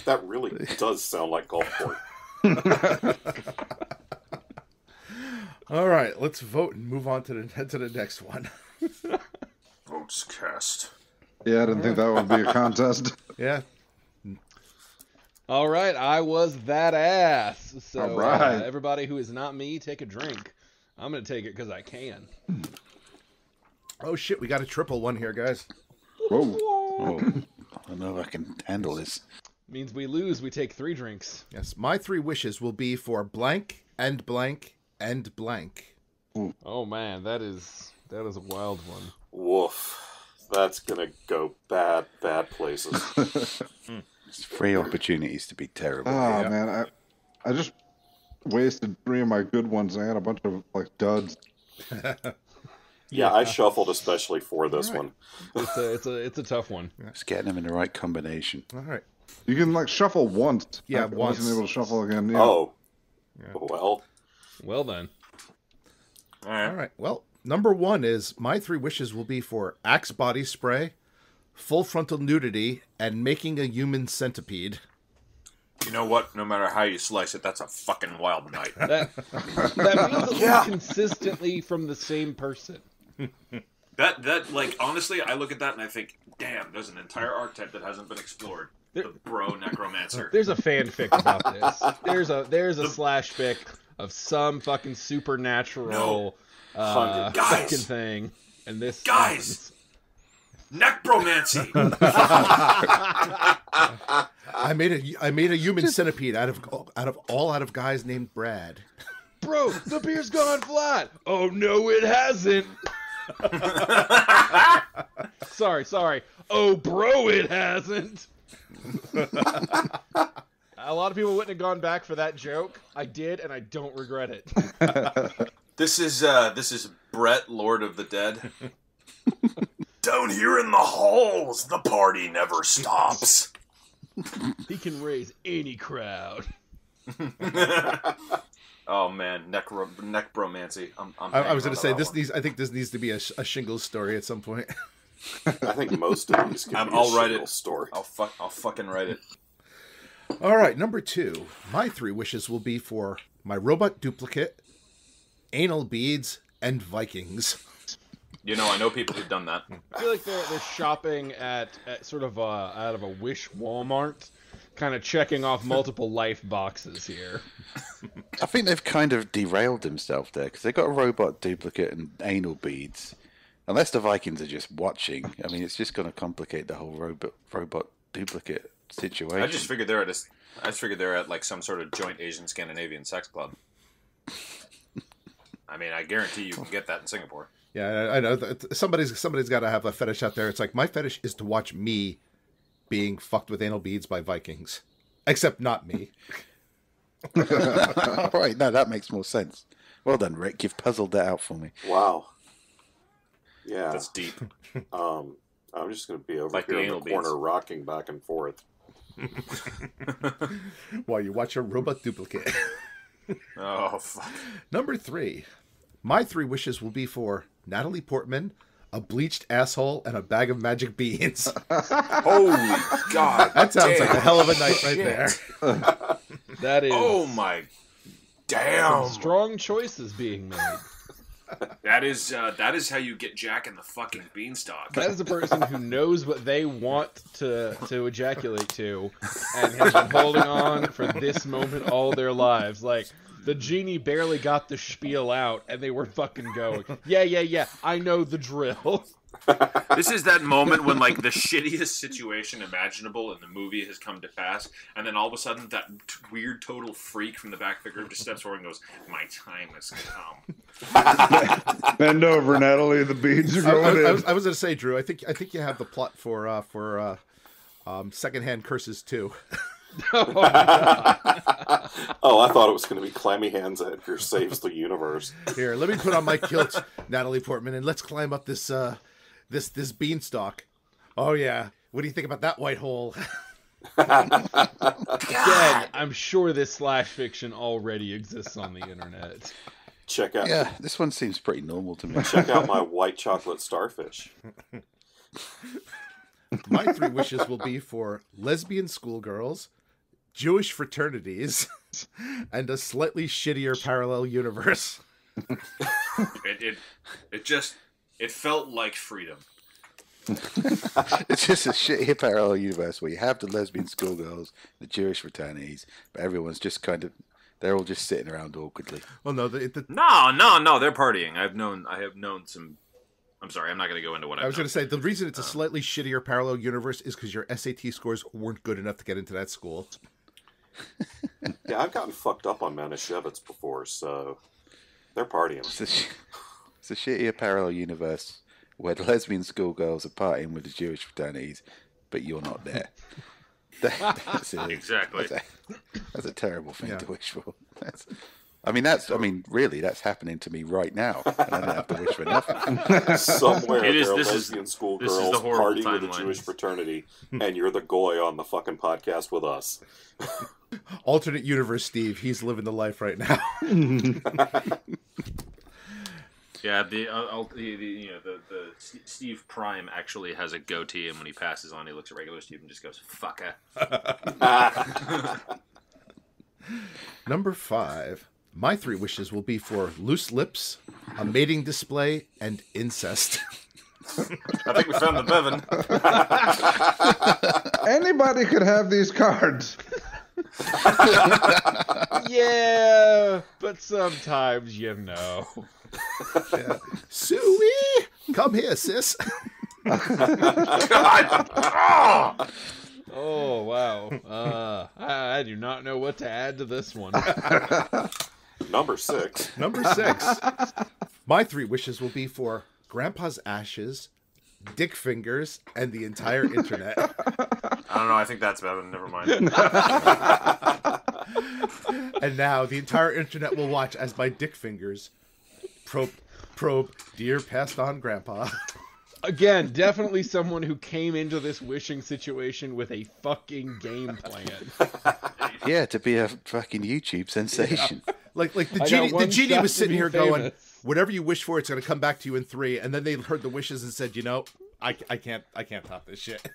That really does sound like Gulf Port. All right, let's vote and move on to the next one. Votes cast. Yeah, I didn't think that would be a contest. Yeah. All right, I was that ass. So All right. Everybody who is not me, take a drink. I'm going to take it because I can. Oh, shit, we got a triple one here, guys. Whoa. Oh, I don't know if I can handle this. Means we lose, we take 3 drinks. Yes, my 3 wishes will be for blank and blank and blank. Oh man, that is a wild one. Woof. That's gonna go bad places. It's 3 opportunities to be terrible. Oh, man. I just wasted 3 of my good ones. I had a bunch of, duds. Yeah, I shuffled especially for this one. It's a tough one. Just getting them in the right combination. All right. You can, shuffle once. Yeah, I once. wasn't able to shuffle again. Yeah. Oh. Yeah. Well. Well then. All right. All right. Well, number 1 is my 3 wishes will be for Axe body spray, full frontal nudity, and making a human centipede. You know what? No matter how you slice it, that's a fucking wild night. That feels at least consistently from the same person. That honestly, I look at that and I think, damn, there's an entire archetype that hasn't been explored. The bro necromancer. There's a fanfic about this. There's a slash fic of some fucking supernatural fucking thing, and this Guys! Necromancy! I made a human centipede out of guys named Brad. Bro, the beer's gone flat. Oh no, it hasn't. Sorry. Oh, bro, it hasn't. A lot of people wouldn't have gone back for that joke. I did, and I don't regret it. This is Brett, Lord of the Dead. Down here in the halls, the party never stops. He can raise any crowd. Oh man, necromancy. I was going to say this. I think this needs to be a Shingles story at some point. I think most of these can be I'll a write single it. story. I'll fucking write it. All right, number 2. My 3 wishes will be for my robot duplicate, anal beads, and Vikings. You know, I know people who've done that. I feel like they're shopping at sort of out of a Wish Walmart, kind of checking off multiple life boxes here. I think they've kind of derailed themselves there because they've got a robot duplicate and anal beads. Unless the Vikings are just watching, I mean, it's just going to complicate the whole robot duplicate situation. I just figured they're at like some sort of joint Asian Scandinavian sex club. I mean, I guarantee you can get that in Singapore. Yeah, I know. Somebody's got to have a fetish out there. It's like, my fetish is to watch me being fucked with anal beads by Vikings. Except not me. Right, no, that makes more sense. Well done, Rick. You've puzzled that out for me. Wow. Yeah. That's deep. I'm just going to be over Like here the in the anal corner beads. rocking back and forth. While you watch a robot duplicate. Oh fuck. Number 3. My 3 wishes will be for Natalie Portman, a bleached asshole, and a bag of magic beans. Holy God. That sounds like damn. a hell of a night right Shit. there. That is Oh my damn. some strong choices being made. That is how you get Jack in the fucking beanstalk. That is a person who knows what they want to ejaculate to, and has been holding on for this moment all their lives. Like, the genie barely got the spiel out, and they were fucking going. Yeah, I know the drill. This is that moment when, like, the shittiest situation imaginable in the movie has come to pass, and then all of a sudden that weird total freak from the back of the group just steps forward and goes, "My time has come." Bend over, Natalie. The beads are going in. I was going to say, Drew. I think you have the plot for Secondhand Curses too. Oh, I thought it was going to be Clammy Hands Edgar Saves the Universe. Here, let me put on my kilt, Natalie Portman, and let's climb up this this beanstalk. Oh yeah, what do you think about that white hole? Again, I'm sure this slash fiction already exists on the internet. Check out Yeah, this one seems pretty normal to me. check out my white chocolate starfish. My 3 wishes will be for lesbian schoolgirls, Jewish fraternities, and a slightly shittier parallel universe. It felt like freedom. It's just a shit parallel universe where you have the lesbian schoolgirls, the Jewish fraternities, but everyone's just they're all just sitting around awkwardly. Well, no, No, they're partying. I have known some. I'm sorry, I'm not going to go into what I was going to say the reason it's a slightly shittier parallel universe is because your SAT scores weren't good enough to get into that school. Yeah, I've gotten fucked up on Manischewitz before, so they're partying. It's a shittier parallel universe where the lesbian schoolgirls are partying with the Jewish fraternities, but you're not there. That's it. Exactly. That's a terrible thing to wish for. Really, that's happening to me right now. And I don't have to wish for nothing. Somewhere This there are is lesbian the schoolgirls horrible partying with a timeline. Jewish fraternity, and you're the goy on the fucking podcast with us. Alternate universe Steve, he's living the life right now. Yeah, the Steve Prime actually has a goatee, and when he passes on, he looks at regular Steve and just goes, "Fucker." Number 5. My 3 wishes will be for loose lips, a mating display, and incest. I think we found the Bevan. Anybody could have these cards. Yeah, but sometimes you know. Yeah. Suey! Come here, sis. God! Oh, wow. I do not know what to add to this one. Number 6. Number 6. My 3 wishes will be for Grandpa's ashes, dick fingers, and the entire internet. I don't know. I think that's Bevan. Never mind. And now the entire internet will watch as my dick fingers probe dear passed on Grandpa. Again, definitely someone who came into this wishing situation with a fucking game plan. Yeah, to be a fucking YouTube sensation. Like the I got genie one was shot sitting to here be going, famous. whatever you wish for, it's going to come back to you in 3. And then they heard the wishes and said, I can't top this shit.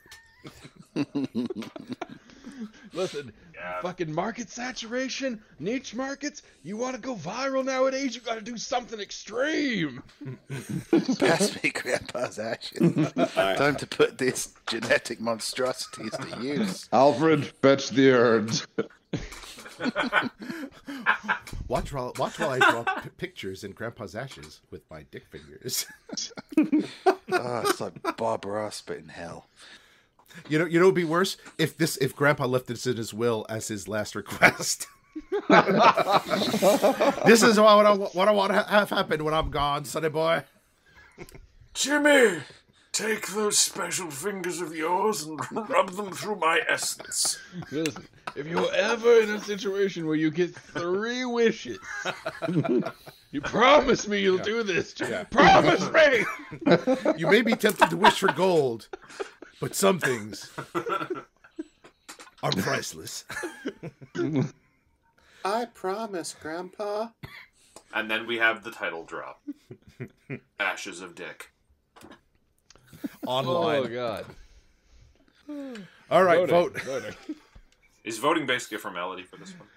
Listen, fucking market saturation, niche markets, you want to go viral nowadays, you got to do something extreme. Pass me Grandpa's ashes. Time to put these genetic monstrosities to use. Alfred, fetch the herbs. Watch while I draw pictures in Grandpa's ashes with my dick fingers. Oh, it's like Bob Ross, but in hell. You know, it'd be worse if Grandpa left this in his will as his last request. This is what I want to have happen when I'm gone, sonny boy. Jimmy, take those special fingers of yours and rub them through my essence. Listen, if you're ever in a situation where you get 3 wishes, you promise me you'll do this. Yeah. Promise me! You may be tempted to wish for gold, but some things are priceless. I promise, Grandpa. And then we have the title drop. Ashes of Dick. online. Oh God. All right, Voting, vote. voting. Is voting basically a formality for this one?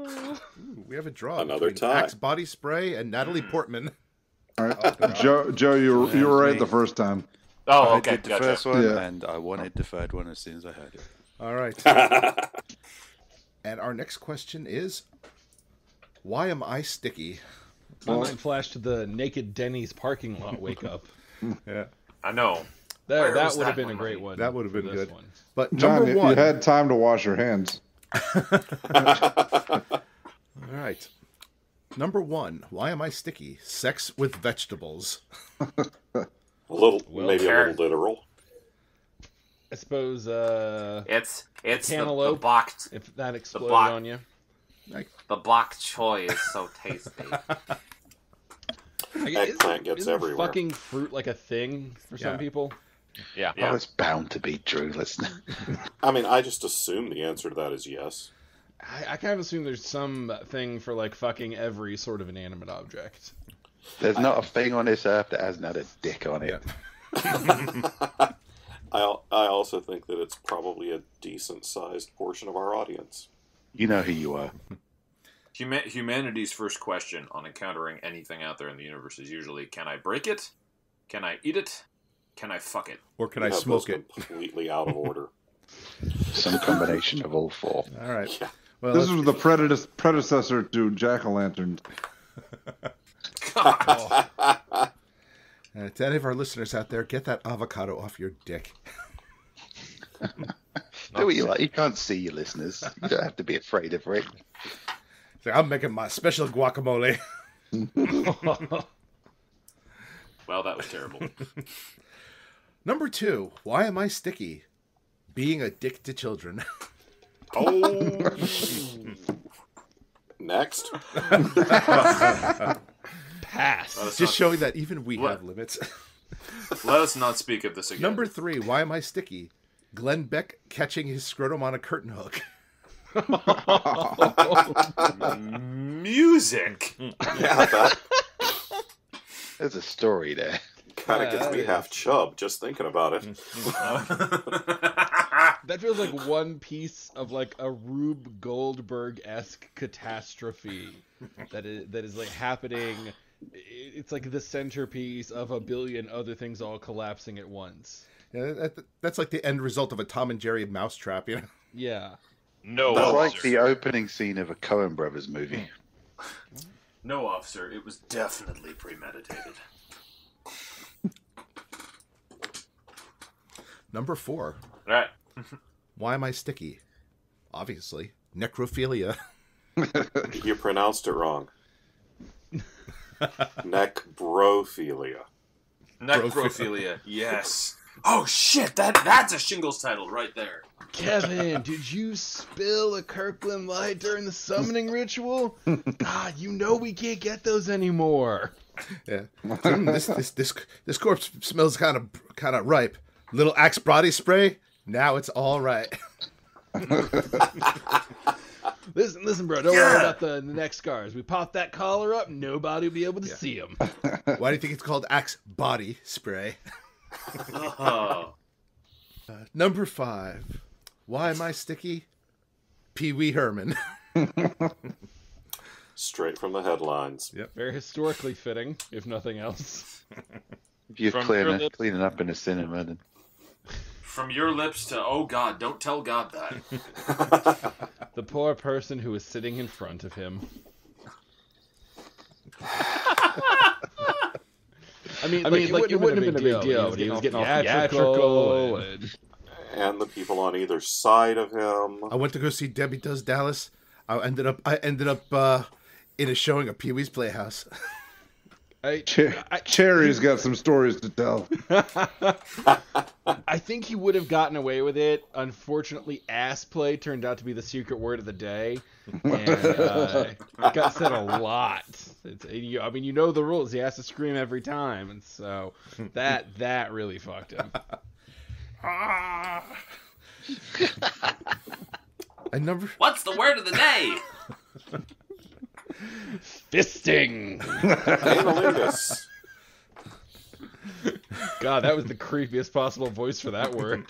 Ooh, we have a draw. Another between tie. Axe Body Spray and Natalie Portman. All right, Joe, you were right the first time. Oh, I okay, did the gotcha. first one, Yeah. and I wanted the third one as soon as I heard it. All right. And our next question is, why am I sticky? My mind flashed to the naked Denny's parking lot wake up. Yeah, I know. That Where was would have that been a one, great buddy? one. that would have for been this good. one. But John, number you one. had time to wash your hands. All right. Number one, why am I sticky? Sex with vegetables. A little, Well, maybe a Karen. little literal. I suppose It's the Cantaloupe. bok if that exploded bok- on you. the bok choy is so tasty. Eggplant gets isn't everywhere. fucking fruit like a thing for some Yeah. people? Yeah. Oh, it's bound to be true. Let's. I mean, I just assume the answer to that is yes. I kind of assume there's some thing for like fucking every sort of inanimate object. There's not a thing on this earth that hasn't had a dick on it. I also think that it's probably a decent-sized portion of our audience. You know who you are. Humanity's first question on encountering anything out there in the universe is usually, can I break it? Can I eat it? Can I fuck it? Or can You I have smoke those it? completely out of order. Some combination of all four. All right. Yeah. Well, This was the predecessor to Jack-o'-lantern. to any of our listeners out there, get that avocado off your dick. Do what you like. You can't see your listeners. You don't have to be afraid of it. So I'm making my special guacamole. Well, that was terrible. Number two, why am I sticky? Being a dick to children. Oh, Next. Pass. Just showing that even we have limits. let us not speak of this again. Number three, why am I sticky? Glenn Beck catching his scrotum on a curtain hook. Music. Yeah, that There's a story there. kind of gets me half chub just thinking about it. That feels like one piece of like a Rube Goldberg-esque catastrophe that is like happening. It's like the centerpiece of a billion other things all collapsing at once. Yeah, that's like the end result of a Tom and Jerry mousetrap, you know? Yeah. No, That's like officer. the opening scene of a Coen Brothers movie. No, officer. It was definitely premeditated. Number four, All right. why am I sticky? Obviously, necrophilia. You pronounced it wrong. Necrophilia. Necrophilia. Yes. Oh shit! That's a Shingles title right there. Kevin, did you spill a Kirkland light during the summoning ritual? God, you know we can't get those anymore. Yeah. This corpse smells kind of ripe. Little Axe body spray. Now it's all right. Listen, bro. Don't worry about the neck scars. We pop that collar up, nobody will be able to see them. Why do you think it's called Axe body spray? Oh. Number five, why am I sticky? Pee Wee Herman. Straight from the headlines. Very historically fitting, if nothing else. If you're From your lips. cleaning up in a cinema, then From your lips to, oh God, don't tell God that. The poor person who was sitting in front of him. I mean, it wouldn't have been a big deal, but he was getting all theatrical And the people on either side of him. I went to go see Debbie Does Dallas. I ended up in a showing of Pee Wee's Playhouse. Cherry's got some stories to tell. I think he would have gotten away with it. Unfortunately, ass play turned out to be the secret word of the day. And it got said a lot. I mean, you know the rules. He has to scream every time. And so that really fucked him. What's the word of the day? Fisting. Analingus. God, that was the creepiest possible voice for that word.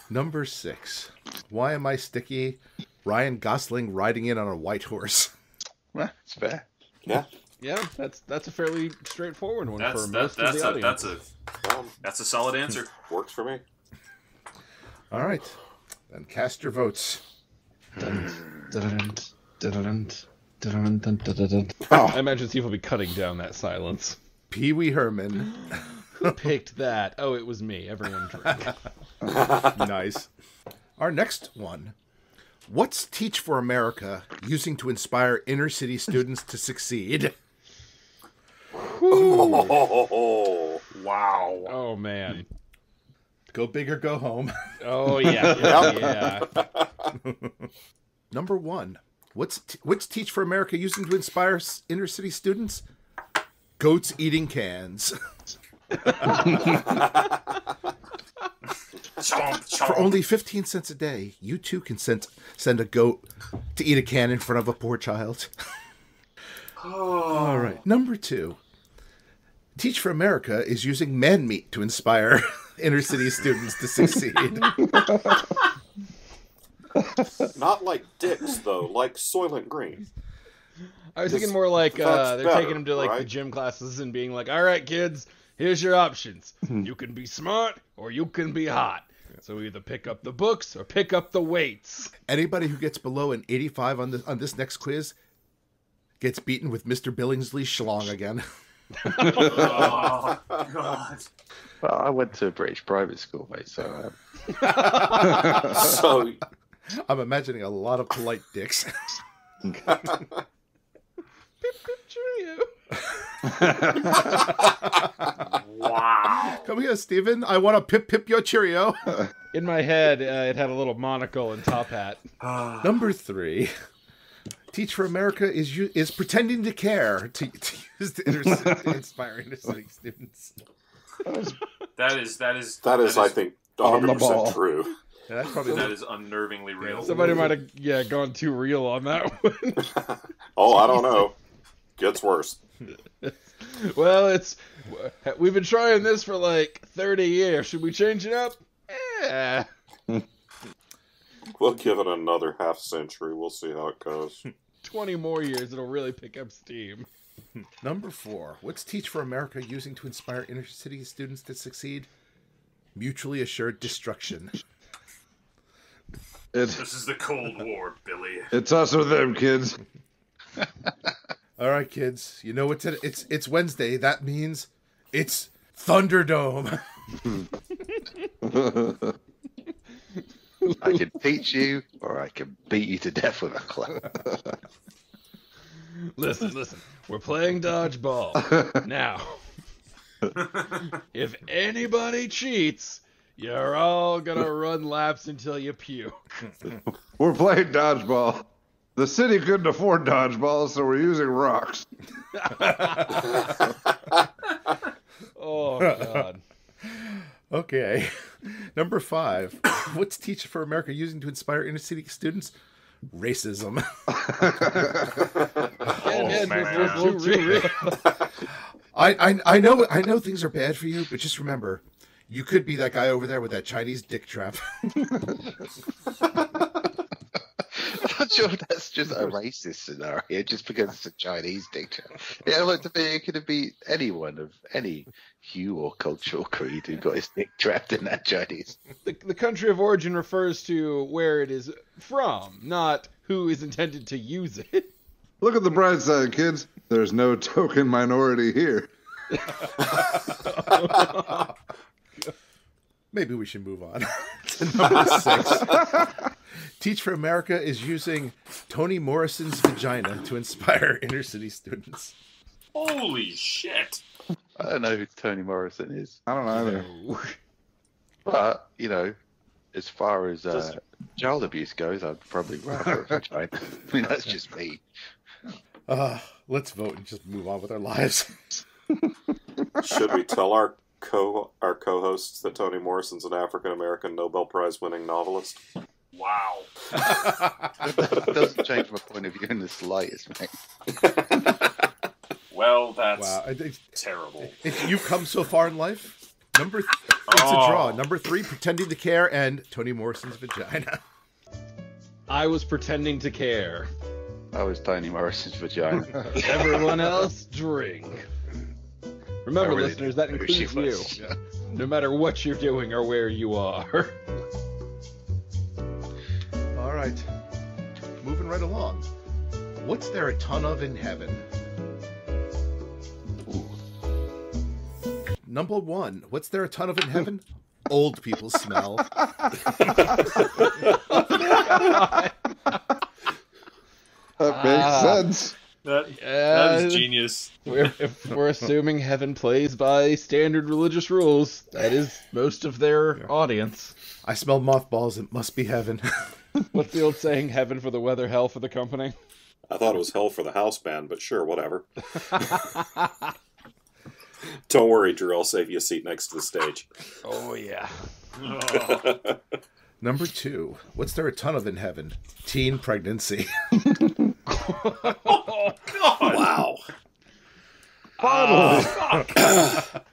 Number 6. Why am I sticky? Ryan Gosling riding in on a white horse. Well, it's fair. Yeah. Yeah, that's a fairly straightforward one for That's most of the audience. that's a solid answer. Works for me. All right. Then cast your votes. I imagine Steve will be cutting down that silence. Pee Wee Herman. Who picked that? Oh, it was me. Everyone drink. Nice. Our next one. What's Teach for America using to inspire inner city students to succeed? Oh, Wow. Oh, man. Go big or go home. Oh, yeah. Number 1. What's Teach for America using to inspire inner city students? Goats eating cans. For only 15 cents a day, you too can send a goat to eat a can in front of a poor child. All right. Number 2. Teach for America is using man meat to inspire inner city students to succeed. not like dicks though, like Soylent Green. I was thinking more like That's they're taking them to like the right? gym classes and being like, all right, kids, here's your options. You can be smart or you can be hot. So either pick up the books or pick up the weights. Anybody who gets below an 85 on this next quiz gets beaten with Mr. Billingsley's schlong again. Oh, God. Well, I went to a British private school, mate, so... So I'm imagining a lot of polite dicks. Cheerio. Wow. Come here, Steven. I want to pip your Cheerio. In my head, it had a little monocle and top hat. Number 3. Teach for America is pretending to care to use to inspire inner city students. That is, I think, on the 100% ball. true. Yeah, that's probably that is unnervingly real. Somebody might have gone too real on that one. Oh, I don't know. Gets worse. Well, we've been trying this for like 30 years. Should we change it up? Yeah. We'll give it another half century. We'll see how it goes. 20 more years, it'll really pick up steam. Number 4. What's Teach for America using to inspire inner city students to succeed? Mutually assured destruction. This is the Cold War, Billy. It's us or them, kids. All right, kids. You know it's Wednesday. That means it's Thunderdome. I can teach you, or I can beat you to death with a club. Listen. We're playing dodgeball. Now, if anybody cheats, you're all gonna run laps until you puke. We're playing dodgeball. The city couldn't afford dodgeball, so we're using rocks. Oh, God. Okay. Number 5. What's Teach for America using to inspire inner city students? Racism. Man, too real. I know things are bad for you, but just remember, you could be that guy over there with that Chinese dick trap. I'm not sure that's just a racist scenario, just because it's a Chinese dictator. Yeah, like to be, it could be anyone of any hue or cultural creed who got his dick trapped in that Chinese. The country of origin refers to where it is from, not who is intended to use it. Look at the bright side, kids. There's no token minority here. Maybe we should move on to number 6. Teach for America is using Toni Morrison's vagina to inspire inner city students. Holy shit. I don't know who Toni Morrison is. I don't know either. But, you know, as far as child abuse goes, I'd probably rather a vagina. I mean, that's just me. Let's vote and just move on with our lives. Should we tell our co-hosts that Toni Morrison's an African-American Nobel Prize winning novelist? Wow. That doesn't change my point of view in the slightest, mate. Well, Well, that's Wow, terrible. you've come so far in life. It's a draw. Number 3, pretending to care, and Toni Morrison's vagina. I was pretending to care. I was Toni Morrison's vagina. Everyone else, drink. Remember, really listeners, that didn't know who includes she you. was. No matter what you're doing or where you are. All right, moving right along. What's there a ton of in heaven? Number 1, what's there a ton of in heaven? Old people smell. That makes sense. That is genius. If we're assuming heaven plays by standard religious rules, that is most of their audience. I smell mothballs. It must be heaven. What's the old saying? Heaven for the weather, hell for the company? I thought it was hell for the house band, but sure, whatever. Don't worry, Drew. I'll save you a seat next to the stage. Oh, yeah. Number 2, what's there a ton of in heaven? Teen pregnancy. Oh, God. Wow.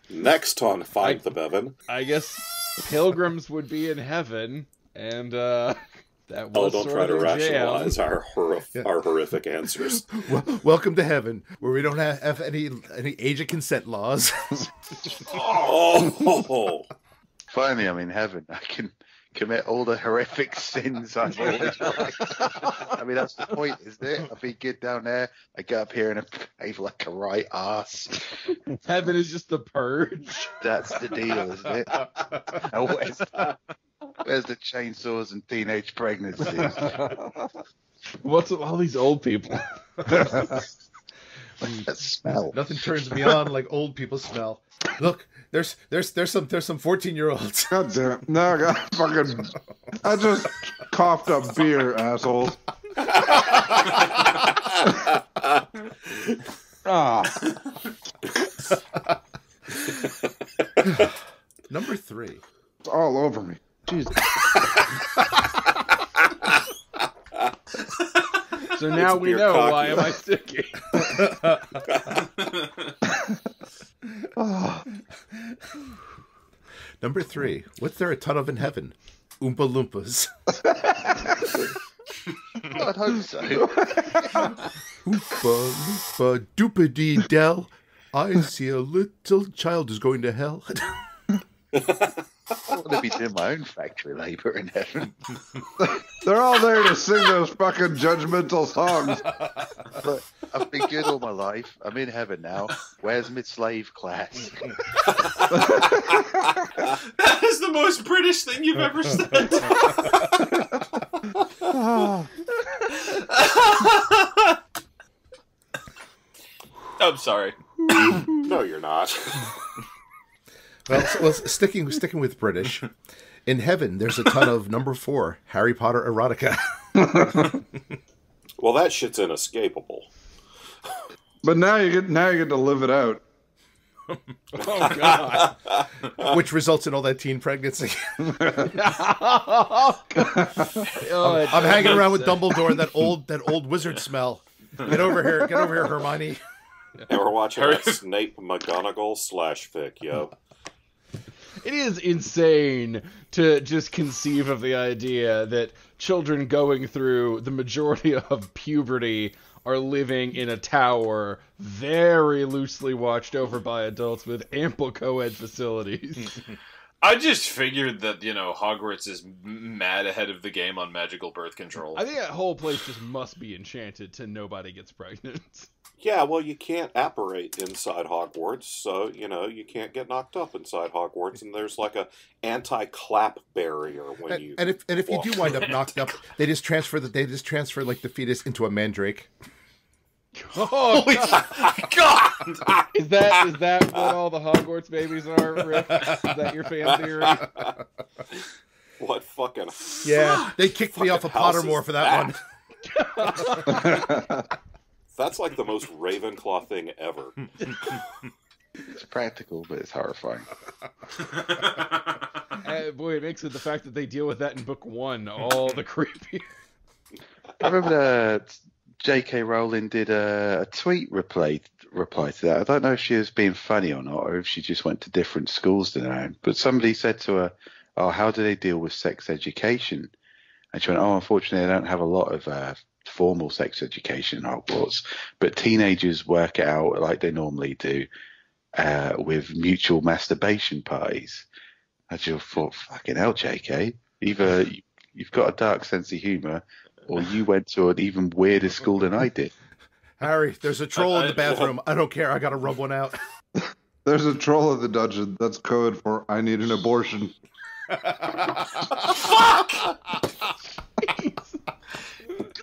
Next on Find the Bevan. I guess pilgrims would be in heaven, and that was don't sort try of to their rationalize jam. our horrific answers. Welcome to heaven, where we don't have any age of consent laws. Oh, Finally, I'm in heaven. I can commit all the horrific sins I've always liked. I mean, that's the point, isn't it? I'll be good down there. I get up here and I behave like a right ass. Heaven is just the purge. That's the deal, isn't it? Now, where's the chainsaws and teenage pregnancies? What's with all these old people? That smell. Nothing turns me on like old people smell. Look, there's some 14-year-olds. God damn it. No, I got fucking... I just coughed up beer, assholes. Number 3. It's all over me. Jesus. So now It's we beer know cocky. why am I sticky. Number 3, what's there a ton of in heaven? Oompa Loompas. I'd hope so. Oompa Loompa doopity dell. I see a little child is going to hell. I want to be doing my own factory labor in heaven. They're all there to sing those fucking judgmental songs. But I've been good all my life. I'm in heaven now. Where's my slave class? That is the most British thing you've ever said. I'm sorry. no, you're not. Well, sticking with British. In heaven, there's a ton of number 4, Harry Potter erotica. Well, that shit's inescapable. But now you get to live it out. Oh, God. Which results in all that teen pregnancy. Oh, I'm hanging around with Dumbledore and that old wizard smell. Get over here, Hermione. And we're watching that Snape McGonagall /fic, yo. It is insane to just conceive of the idea that children going through the majority of puberty are living in a tower very loosely watched over by adults with ample co-ed facilities. I just figured that, Hogwarts is mad ahead of the game on magical birth control. I think that whole place just must be enchanted to nobody gets pregnant. Yeah, well, you can't apparate inside Hogwarts, so, you can't get knocked up inside Hogwarts, and there's like a anti-clap barrier when you... And if you do wind up knocked up, they just transfer like the fetus into a mandrake. Oh, God! Is that what all the Hogwarts babies are, Rick? Is that your fan theory? What fucking... Yeah, they kicked me off of house is Pottermore for that one. That's like the most Ravenclaw thing ever. It's practical, but it's horrifying. Boy, it makes it the fact that they deal with that in book 1 all the creepier. I remember J.K. Rowling did a tweet replay reply to that. I don't know if she was being funny or not, or if she just went to different schools than I am. But somebody said to her, "Oh, how do they deal with sex education?" And she went, "Oh, unfortunately, they don't have a lot of formal sex education in Hogwarts, but teenagers work it out like they normally do with mutual masturbation parties." I just thought, fucking hell, JK. Either you've got a dark sense of humour, or you went to an even weirder school than I did. Harry, there's a troll in the bathroom. I don't care. I got to rub one out. There's a troll in the dungeon. That's code for I need an abortion. Fuck!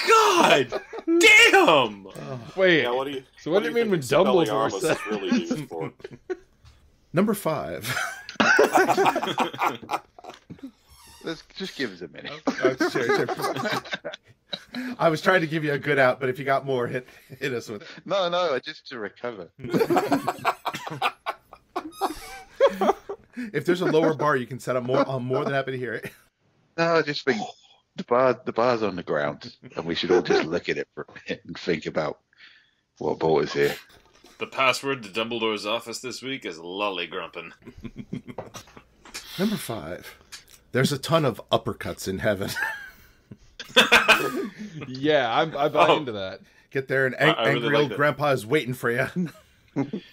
God damn! Wait. Yeah, what do you, So what do you mean when Dumbledore said? Really used for? Number 5. Let's just give us a minute. Oh, sure. I was trying to give you a good out, but if you got more, hit us with. No, just to recover. If there's a lower bar you can set up more, I'm more than happy to hear it. No, I just think the bar's on the ground, and we should all just look at it for a minute and think about what brought us here. The password to Dumbledore's office this week is lollygrumpin'. Number 5. There's a ton of uppercuts in heaven. Yeah, I buy into that. Get there, and I really angry like old that. grandpa is waiting for you.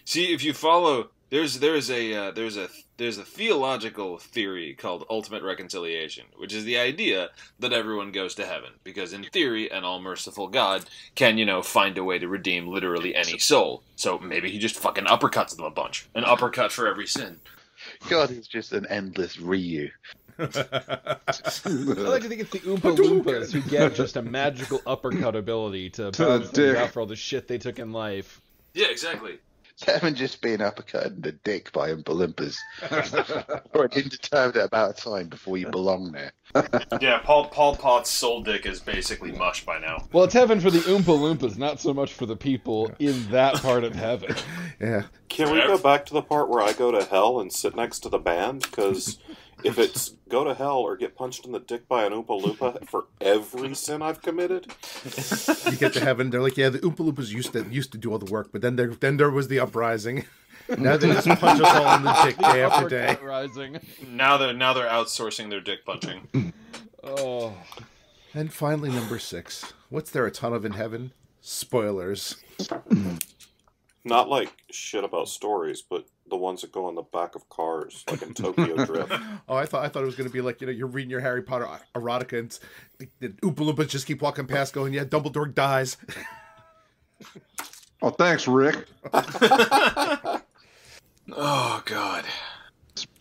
See, if you follow, there's a theological theory called ultimate reconciliation, which is the idea that everyone goes to heaven because, in theory, an all-merciful God can, find a way to redeem literally any soul. So maybe he just fucking uppercuts them a bunch, an uppercut for every sin. God is just an endless Ryu. I like to think it's the Oompa Loompas who get just a magical uppercut ability to balance things out for all the shit they took in life. Yeah, exactly. Seven just being uppercut in the dick by Oompa Loompas for an indeterminate amount of time before you belong there. Yeah, Paul Potts' soul dick is basically mush by now. Well, it's heaven for the Oompa Loompas, not so much for the people in that part of heaven. Yeah. Can we go back to the part where I go to hell and sit next to the band? Because if it's go to hell or get punched in the dick by an Oompa Loompa for every sin I've committed, You get to heaven, they're like, yeah, the Oompa Loompas used to do all the work, but then there was the uprising. Now they just punch us all in the dick day after day. Uppercut rising. Now they're outsourcing their dick punching. Oh. And finally, number 6. What's there a ton of in heaven? Spoilers. not like shit about stories, but the ones that go on the back of cars, like in Tokyo Drift. Oh, I thought it was going to be like, you're reading your Harry Potter erotica and the Oompa Loompas just keep walking past going, yeah, Dumbledore dies. Oh, thanks, Rick. Oh, God.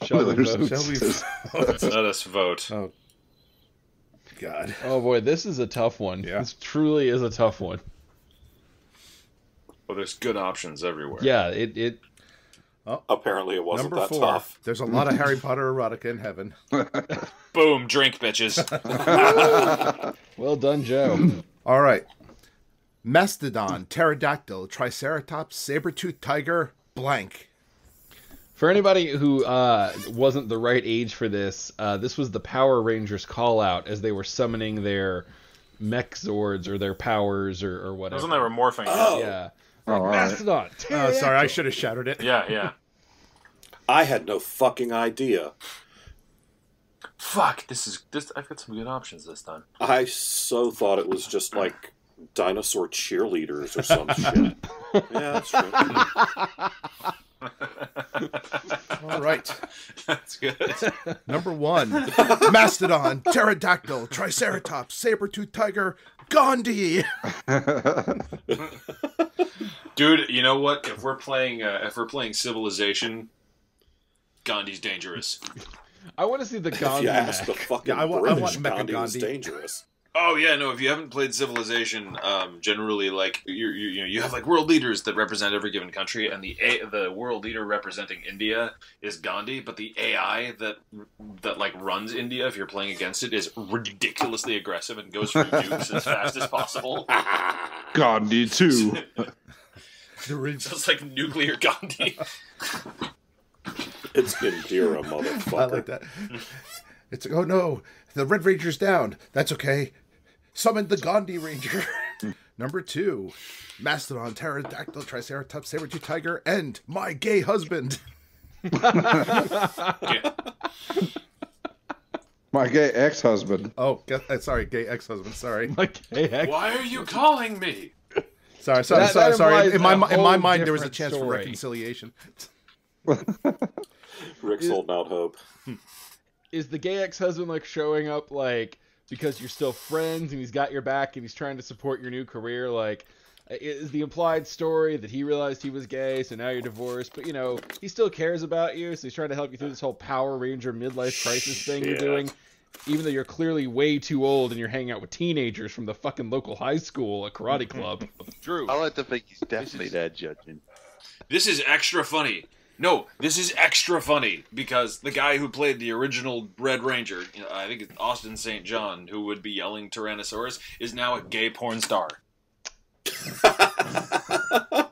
Shall we vote? Shall we vote? Let us vote. Oh, God. Oh, boy, this is a tough one. Yeah. This truly is a tough one. Well, there's good options everywhere. Yeah, it Apparently it wasn't Number that 4. tough. There's a lot of Harry Potter erotica in heaven. Boom, drink, bitches. well done, Joe. All right. Mastodon, pterodactyl, triceratops, saber-toothed tiger, blank. For anybody who wasn't the right age for this, this was the Power Rangers call out as they were summoning their mech Zords or their powers or whatever. Wasn't they were morphing? Oh. Yeah. All right. Mastodon. Oh, sorry, I should have shouted it. Yeah. I had no fucking idea. Fuck, this. I've got some good options this time. I so thought it was just like dinosaur cheerleaders or some shit. Yeah, that's true. All right. That's good. Number 1. Mastodon, pterodactyl, triceratops, saber-toothed tiger, Gandhi. Dude, you know what? If we're playing Civilization, Gandhi's dangerous. I want to see the If Gandhi you ask mech. the fucking Yeah, I want British, Mecha Gandhi was Gandhi. dangerous. Oh yeah, no. If you haven't played Civilization, generally like you have like world leaders that represent every given country, and the world leader representing India is Gandhi, but the AI that like runs India, if you're playing against it, is ridiculously aggressive and goes through nukes as fast as possible. Gandhi too. So it's like nuclear Gandhi. It's Indira, motherfucker. I like that. It's like, oh no, the Red Ranger's down. That's okay. Summon the Gandhi Ranger. Number 2, Mastodon, Pterodactyl, Triceratops, Saber-tooth tiger, and my gay husband. My gay ex-husband. Oh, sorry, gay ex-husband. Sorry. My gay ex. Why are you calling me? Sorry. implies In my whole mind, there was a different chance for story. reconciliation. Rick's holding out hope. Is the gay ex-husband like showing up like because you're still friends and he's got your back and he's trying to support your new career? Like, is the implied story that he realized he was gay, so now you're divorced, but you know he still cares about you, so he's trying to help you through this whole Power Ranger midlife crisis thing you're doing, even though you're clearly way too old and you're hanging out with teenagers from the fucking local high school, a karate club. Drew, I like to think he's definitely there judging. this is extra funny. No, this is extra funny because the guy who played the original Red Ranger, I think it's Austin St. John, who would be yelling Tyrannosaurus, is now a gay porn star.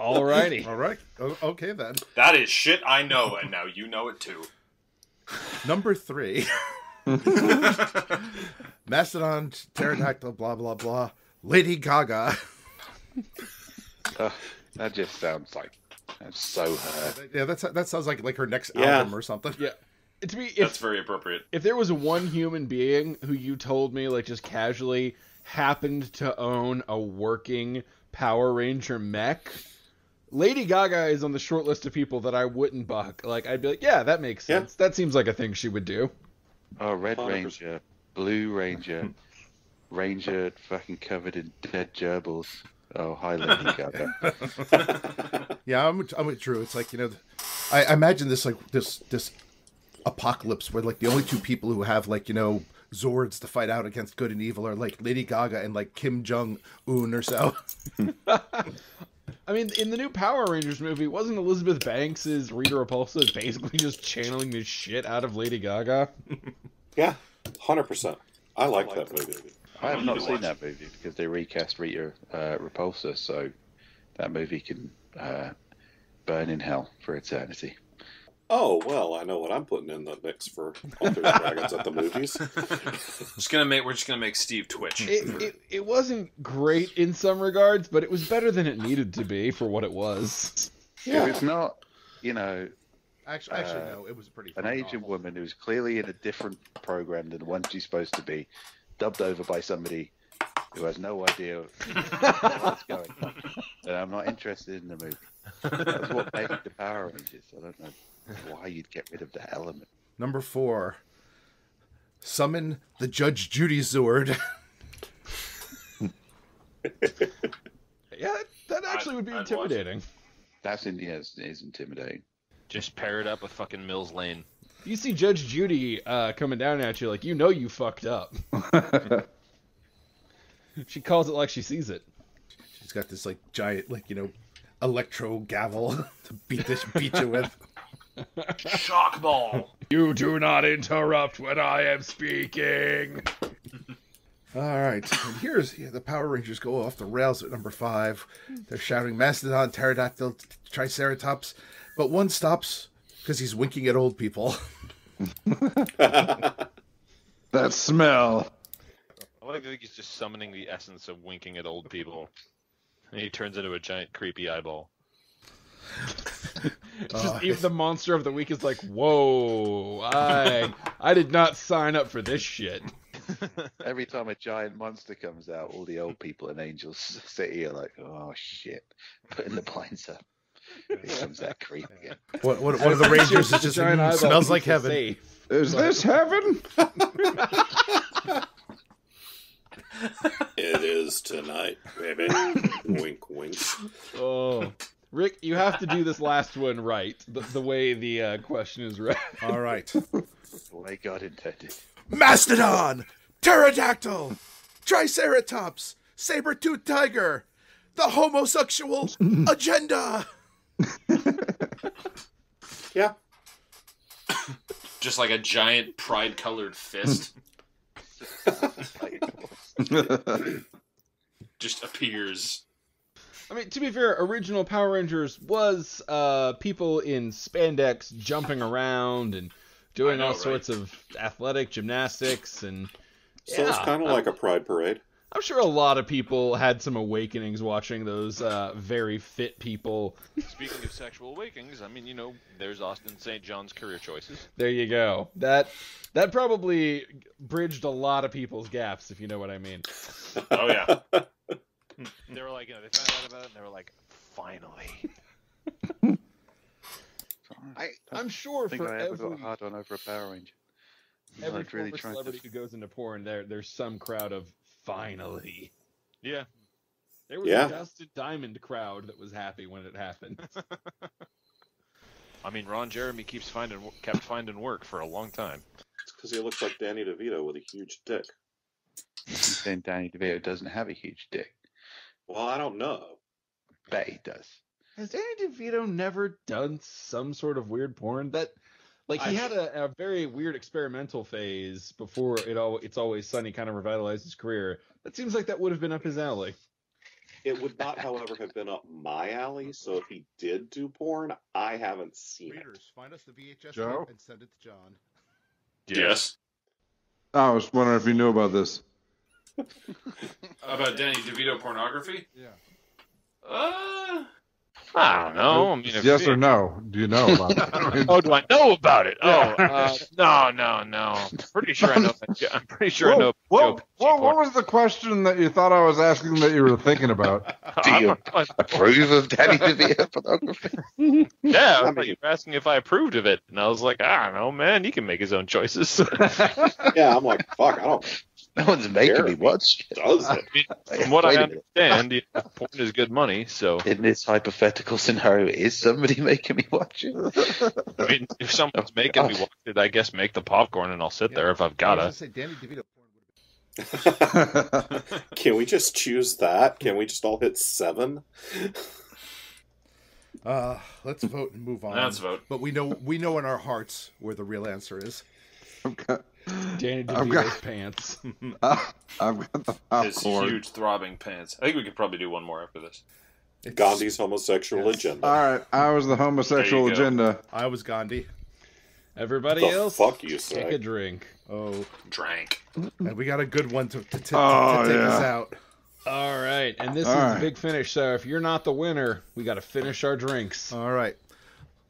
Alrighty. All right. Okay, then. That is shit I know, and now you know it too. Number 3. Mastodon, Pterodactyl, blah, blah, blah. Lady Gaga. That just sounds like that's so her. Yeah, that sounds like her next album or something. Yeah. To me, That's very appropriate. if there was one human being who you told me, like, just casually happened to own a working Power Ranger mech, Lady Gaga is on the short list of people that I wouldn't buck. Like, I'd be like, yeah, that makes sense. That seems like a thing she would do. Oh, Red 100%. Ranger, Blue Ranger, Ranger fucking covered in dead gerbils. Oh, hi, Lady Gaga. Yeah, I'm with Drew. It's like, you know, I imagine this like this apocalypse where like the only two people who have like, you know, Zords to fight out against good and evil are like Lady Gaga and like Kim Jong-un or so. I mean, in the new Power Rangers movie, wasn't Elizabeth Banks' Rita Repulsa basically just channeling the shit out of Lady Gaga? Yeah, 100%. I like that movie. I have not seen that movie because they recast Rita Repulsa, so that movie can burn in hell for eternity. Oh, well, I know what I'm putting in the mix for Authors and Dragons at the movies. We're just gonna make Steve twitch. It wasn't great in some regards, but it was better than it needed to be for what it was. Yeah. It was not, you know, Actually, no, it was pretty. an Asian woman who's clearly in a different program than the one she's supposed to be, dubbed over by somebody who has no idea what's going on. And I'm not interested in the movie. That's what made the Power Rangers. I don't know why you'd get rid of that element. Number 4. Summon the Judge Judy Zord. Yeah, that actually would be intimidating. That's is intimidating. Just pair it up with fucking Mills Lane. You see Judge Judy coming down at you like, you know you fucked up. She calls it like she sees it. She's got this like giant, like, you know, electro gavel to beat you with. Shock ball. You do not interrupt when I am speaking. All right, and here's the Power Rangers go off the rails at number 5. They're shouting Mastodon, Pterodactyl, Triceratops, but one stops because he's winking at old people. That smell. I like to think he's just summoning the essence of winking at old people. And he turns into a giant creepy eyeball. Just even the monster of the week is like, whoa, I did not sign up for this shit. Every time a giant monster comes out, all the old people in Angels City are like, oh shit, putting the blinds up. Here comes that creep again. One of the Rangers is just smells like heaven. Safe. Is this heaven? It is tonight, baby. Wink, wink. Oh, Rick, you have to do this last one right, the way the question is read. All right. The way God intended. Mastodon, Pterodactyl, Triceratops, Saber-tooth tiger, the homosexual agenda. Yeah. Just like a giant pride-colored fist just appears. I mean, to be fair, original Power Rangers was people in spandex jumping around and doing all sorts of athletic gymnastics and So it's kind of like a pride parade. I'm sure a lot of people had some awakenings watching those very fit people. Speaking of sexual awakenings, I mean, there's Austin St. John's career choices. There you go. That probably bridged a lot of people's gaps, if you know what I mean. Oh yeah. They were like, they found out about it, and they were like, finally. I'm sure I think for I ever got every hard on over a Power Ranger. every I'd really former tried celebrity to- who goes into porn, there's some crowd of finally. Yeah. There was Yeah. a Dusted Diamond crowd that was happy when it happened. I mean, Ron Jeremy kept finding work for a long time. It's because he looks like Danny DeVito with a huge dick. Then Danny DeVito doesn't have a huge dick. Well, I don't know. Bet he does. Has Danny DeVito never done some sort of weird porn? He had a very weird experimental phase before It's Always Sunny kind of revitalized his career. That seems like that would have been up his alley. It would not, however, have been up my alley. So if he did do porn, I haven't seen Readers, find us the VHS Joe? tape and send it to John. Yes. I was wondering if you knew about this. About Danny DeVito pornography? Yeah. I don't know. I mean, Yes or no? Do you know about it? Oh, do I know about it? No. Pretty sure I know. I'm pretty sure I know. What was the question that you thought I was asking that you were thinking about? Do you approve of Danny DeVito pornography? Yeah, I thought you were asking if I approved of it, and I was like, I don't know, man. He can make his own choices. Yeah, I'm like, fuck, I don't. No one's making me watch it. Does it? From what Wait I a minute. understand, porn is good money. So, In this hypothetical scenario, is somebody making me watch it? I mean, if someone's making me watch it, I guess make the popcorn, and I'll sit there if I've I gotta. was gonna say Danny DeVito porn would have been. Can we just choose that? Can we just all hit 7? Let's vote and move on. Let's vote. But we know in our hearts where the real answer is. Danny I've DeVito's got- pants. I've got the His popcorn. huge throbbing pants. I think we could probably do one more after this. Gandhi's homosexual agenda. All right, I was the homosexual There you go. agenda. I was Gandhi. Everybody The else, fuck you take say? a drink. Oh, Drank. and we got a good one to take Oh, us yeah. out. All right, and this All is right. the big finish. So if you're not the winner, we got to finish our drinks. All right.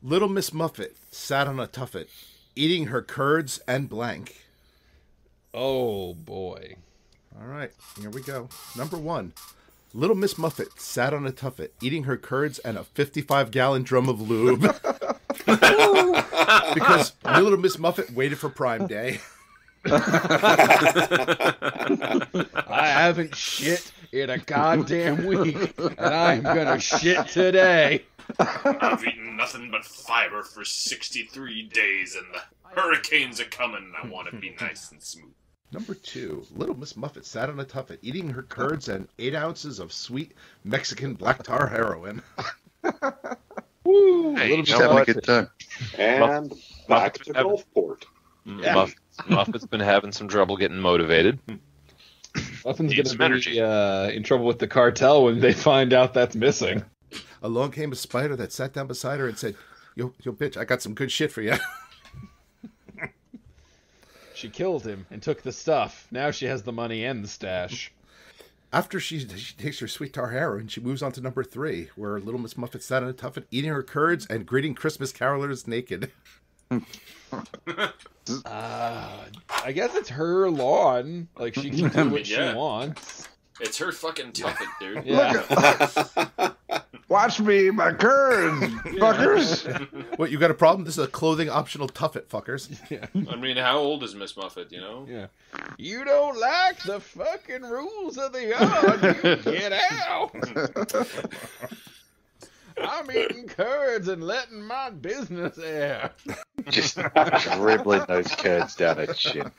Little Miss Muffet sat on a tuffet, eating her curds and blank. Oh boy. All right, here we go. Number 1. Little Miss Muffet sat on a tuffet, eating her curds and a 55-gallon drum of lube. Because Little Miss Muffet waited for Prime Day. I haven't shit in a goddamn week, and I'm gonna shit today. I've eaten nothing but fiber for 63 days, and the hurricanes are coming, and I want to be nice and smooth. Number 2. Little Miss Muffet sat on a tuffet, eating her curds and 8 ounces of sweet Mexican black tar heroin. Woo! Hey, Just having a good time. And back to Gulfport. Muffet's been having some trouble getting motivated. Muffin's Need some gonna be in trouble with the cartel when they find out that's missing. Along came a spider that sat down beside her and said, Yo, bitch, I got some good shit for you. She killed him and took the stuff. Now she has the money and the stash. After she takes her sweet tar heroin, she moves on to number 3, where Little Miss Muffet sat on a tuffet, eating her curds and greeting Christmas carolers naked. I guess it's her lawn. Like, she can do what Yeah. she wants. It's her fucking tuffet, dude. Yeah. Watch me, my curds, fuckers. What, you got a problem? This is a clothing optional tuffet, fuckers. I mean, how old is Miss Muffet, you know? Yeah. You don't like the fucking rules of the yard, you get out. I'm eating curds and letting my business air. Just dribbling those curds down her chin.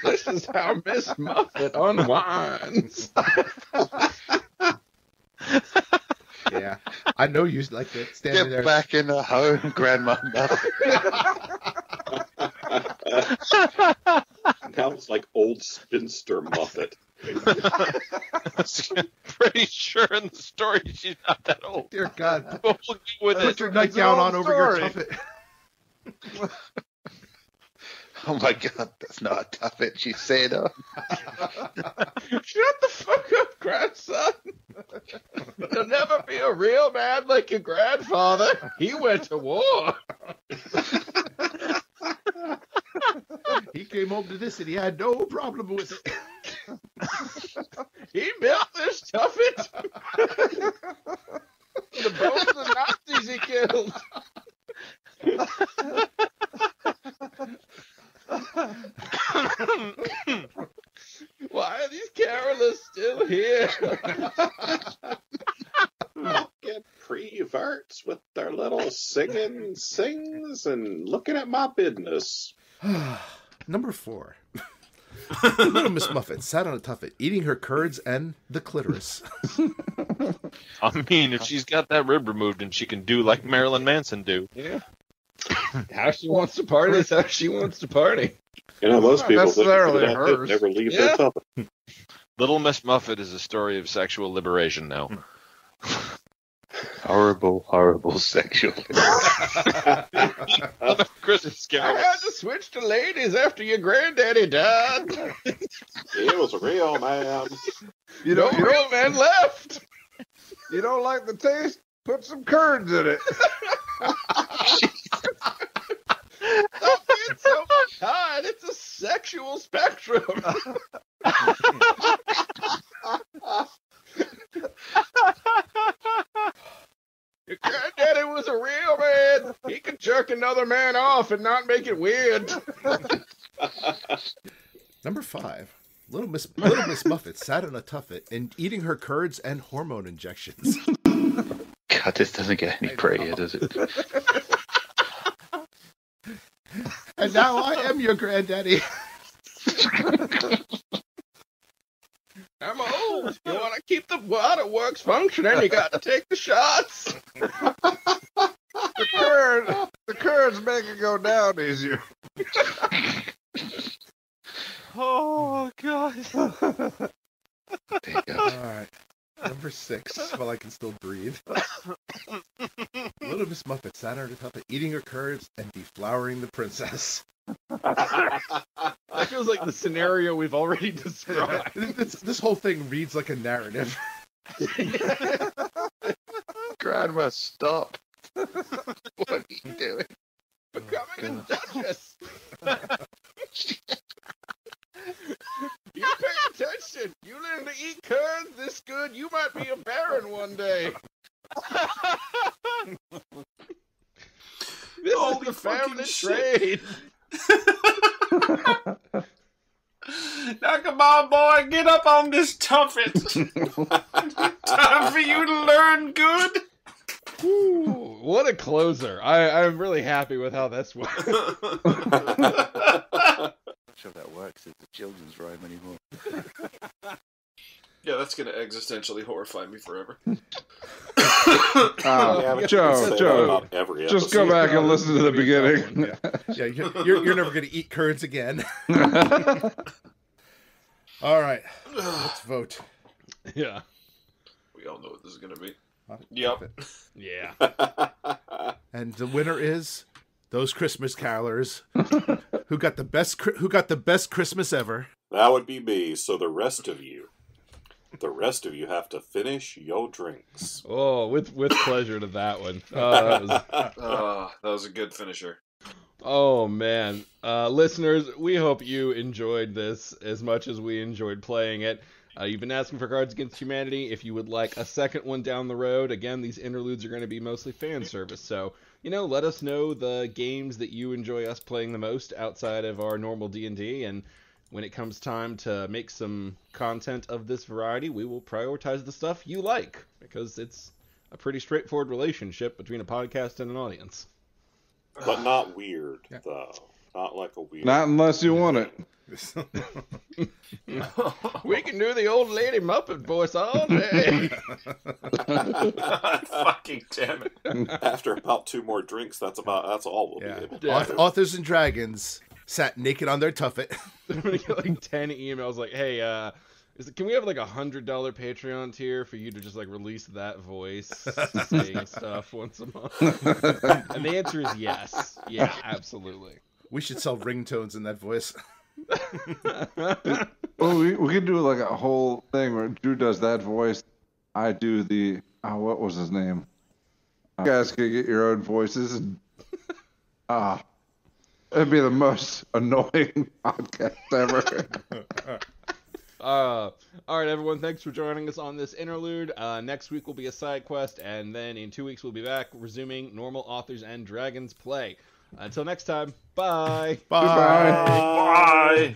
This is how Miss Muffet unwinds. Yeah. I know you like that standing Get there. back in the home, Grandma Muffet. Now it's like old spinster Muffet. Pretty sure in the story she's not that old. Dear God. But we'll go with Put it. your nightgown on over your tuffet. Oh my god, that's not a tuffet, she said. Shut the fuck up, grandson. You'll never be a real man like your grandfather. He went to war. He came home to this and he had no problem with it. He built this tuffet. The bones of Nazis he killed. Why are these carolers still here? Fucking preverts with their little singing sings and looking at my business. Number 4. Little Miss Muffet sat on a tuffet, eating her curds and the clitoris. I mean, if she's got that rib removed and she can do like Marilyn Manson do. Yeah. How she wants to party is how she wants to party. You know, most Not people necessarily that hers. never leave Yeah. their tuffet. Little Miss Muffet is a story of sexual liberation now. Horrible, horrible sexual. Christmas I Carol. had to switch to ladies after your granddaddy died. He was a real man. You No don't, real man left. you don't like the taste? Put some curds in it. Stop being so kind. It's a sexual spectrum. Your granddaddy was a real man. He could jerk another man off and not make it weird. Number 5. Little Miss Muffet sat on a tuffet and eating her curds and hormone injections. God, this doesn't get any prettier, does it? And now I am your granddaddy. I'm old. You want to keep the waterworks functioning, you got to take the shots. The curds make it go down easier. Oh, God. There you go. All right. Number 6, while I can still breathe. Little Miss Muffet sat on her tuffet, eating her curds and deflowering the princess. That feels like the scenario we've already described. This whole thing reads like a narrative. Grandma, stop. What are you doing? Becoming a duchess. You pay attention. You learn to eat curds this good, you might be a baron one day. This is Holy the family fucking shit. trade. Now come on, boy, get up on this tuffet. Time for you to learn good. Ooh, what a closer. I'm really happy with how this went. Not sure if that works as a children's rhyme anymore. Yeah, that's gonna existentially horrify me forever. Joe, Every just go back and listen to the beginning. Yeah, you're never going to eat curds again. All right, let's vote. Yeah. We all know what this is gonna be. Huh? Yep. Yeah. And the winner is those Christmas carolers who got the best Christmas ever. That would be me. So the rest of you have to finish your drinks. Oh, with pleasure to that one. That was a good finisher. Oh, man. Listeners, we hope you enjoyed this as much as we enjoyed playing it. You've been asking for Cards Against Humanity. If you would like a second one down the road, again, these interludes are going to be mostly fan service. So, let us know the games that you enjoy us playing the most outside of our normal D&D. And when it comes time to make some content of this variety, we will prioritize the stuff you like, because it's a pretty straightforward relationship between a podcast and an audience. But not weird, though. Not like a weird. Not unless you want it. We can do the old lady Muppet voice all day. Fucking damn it. After about 2 more drinks, that's all we'll be able to do. Authors and Dragons sat naked on their tuffet. I'm gonna get like 10 emails like, hey, can we have like $100 Patreon tier for you to just like release that voice saying stuff once a month? And the answer is yes. Yeah, absolutely. We should sell ringtones in that voice. Well, we could do like a whole thing where Drew does that voice. I do the what was his name? You guys could get your own voices. It'd be the most annoying podcast ever. All right, everyone. Thanks for joining us on this interlude. Next week will be a side quest, and then in 2 weeks we'll be back resuming normal Authors and Dragons play. Until next time, bye. Bye. Bye.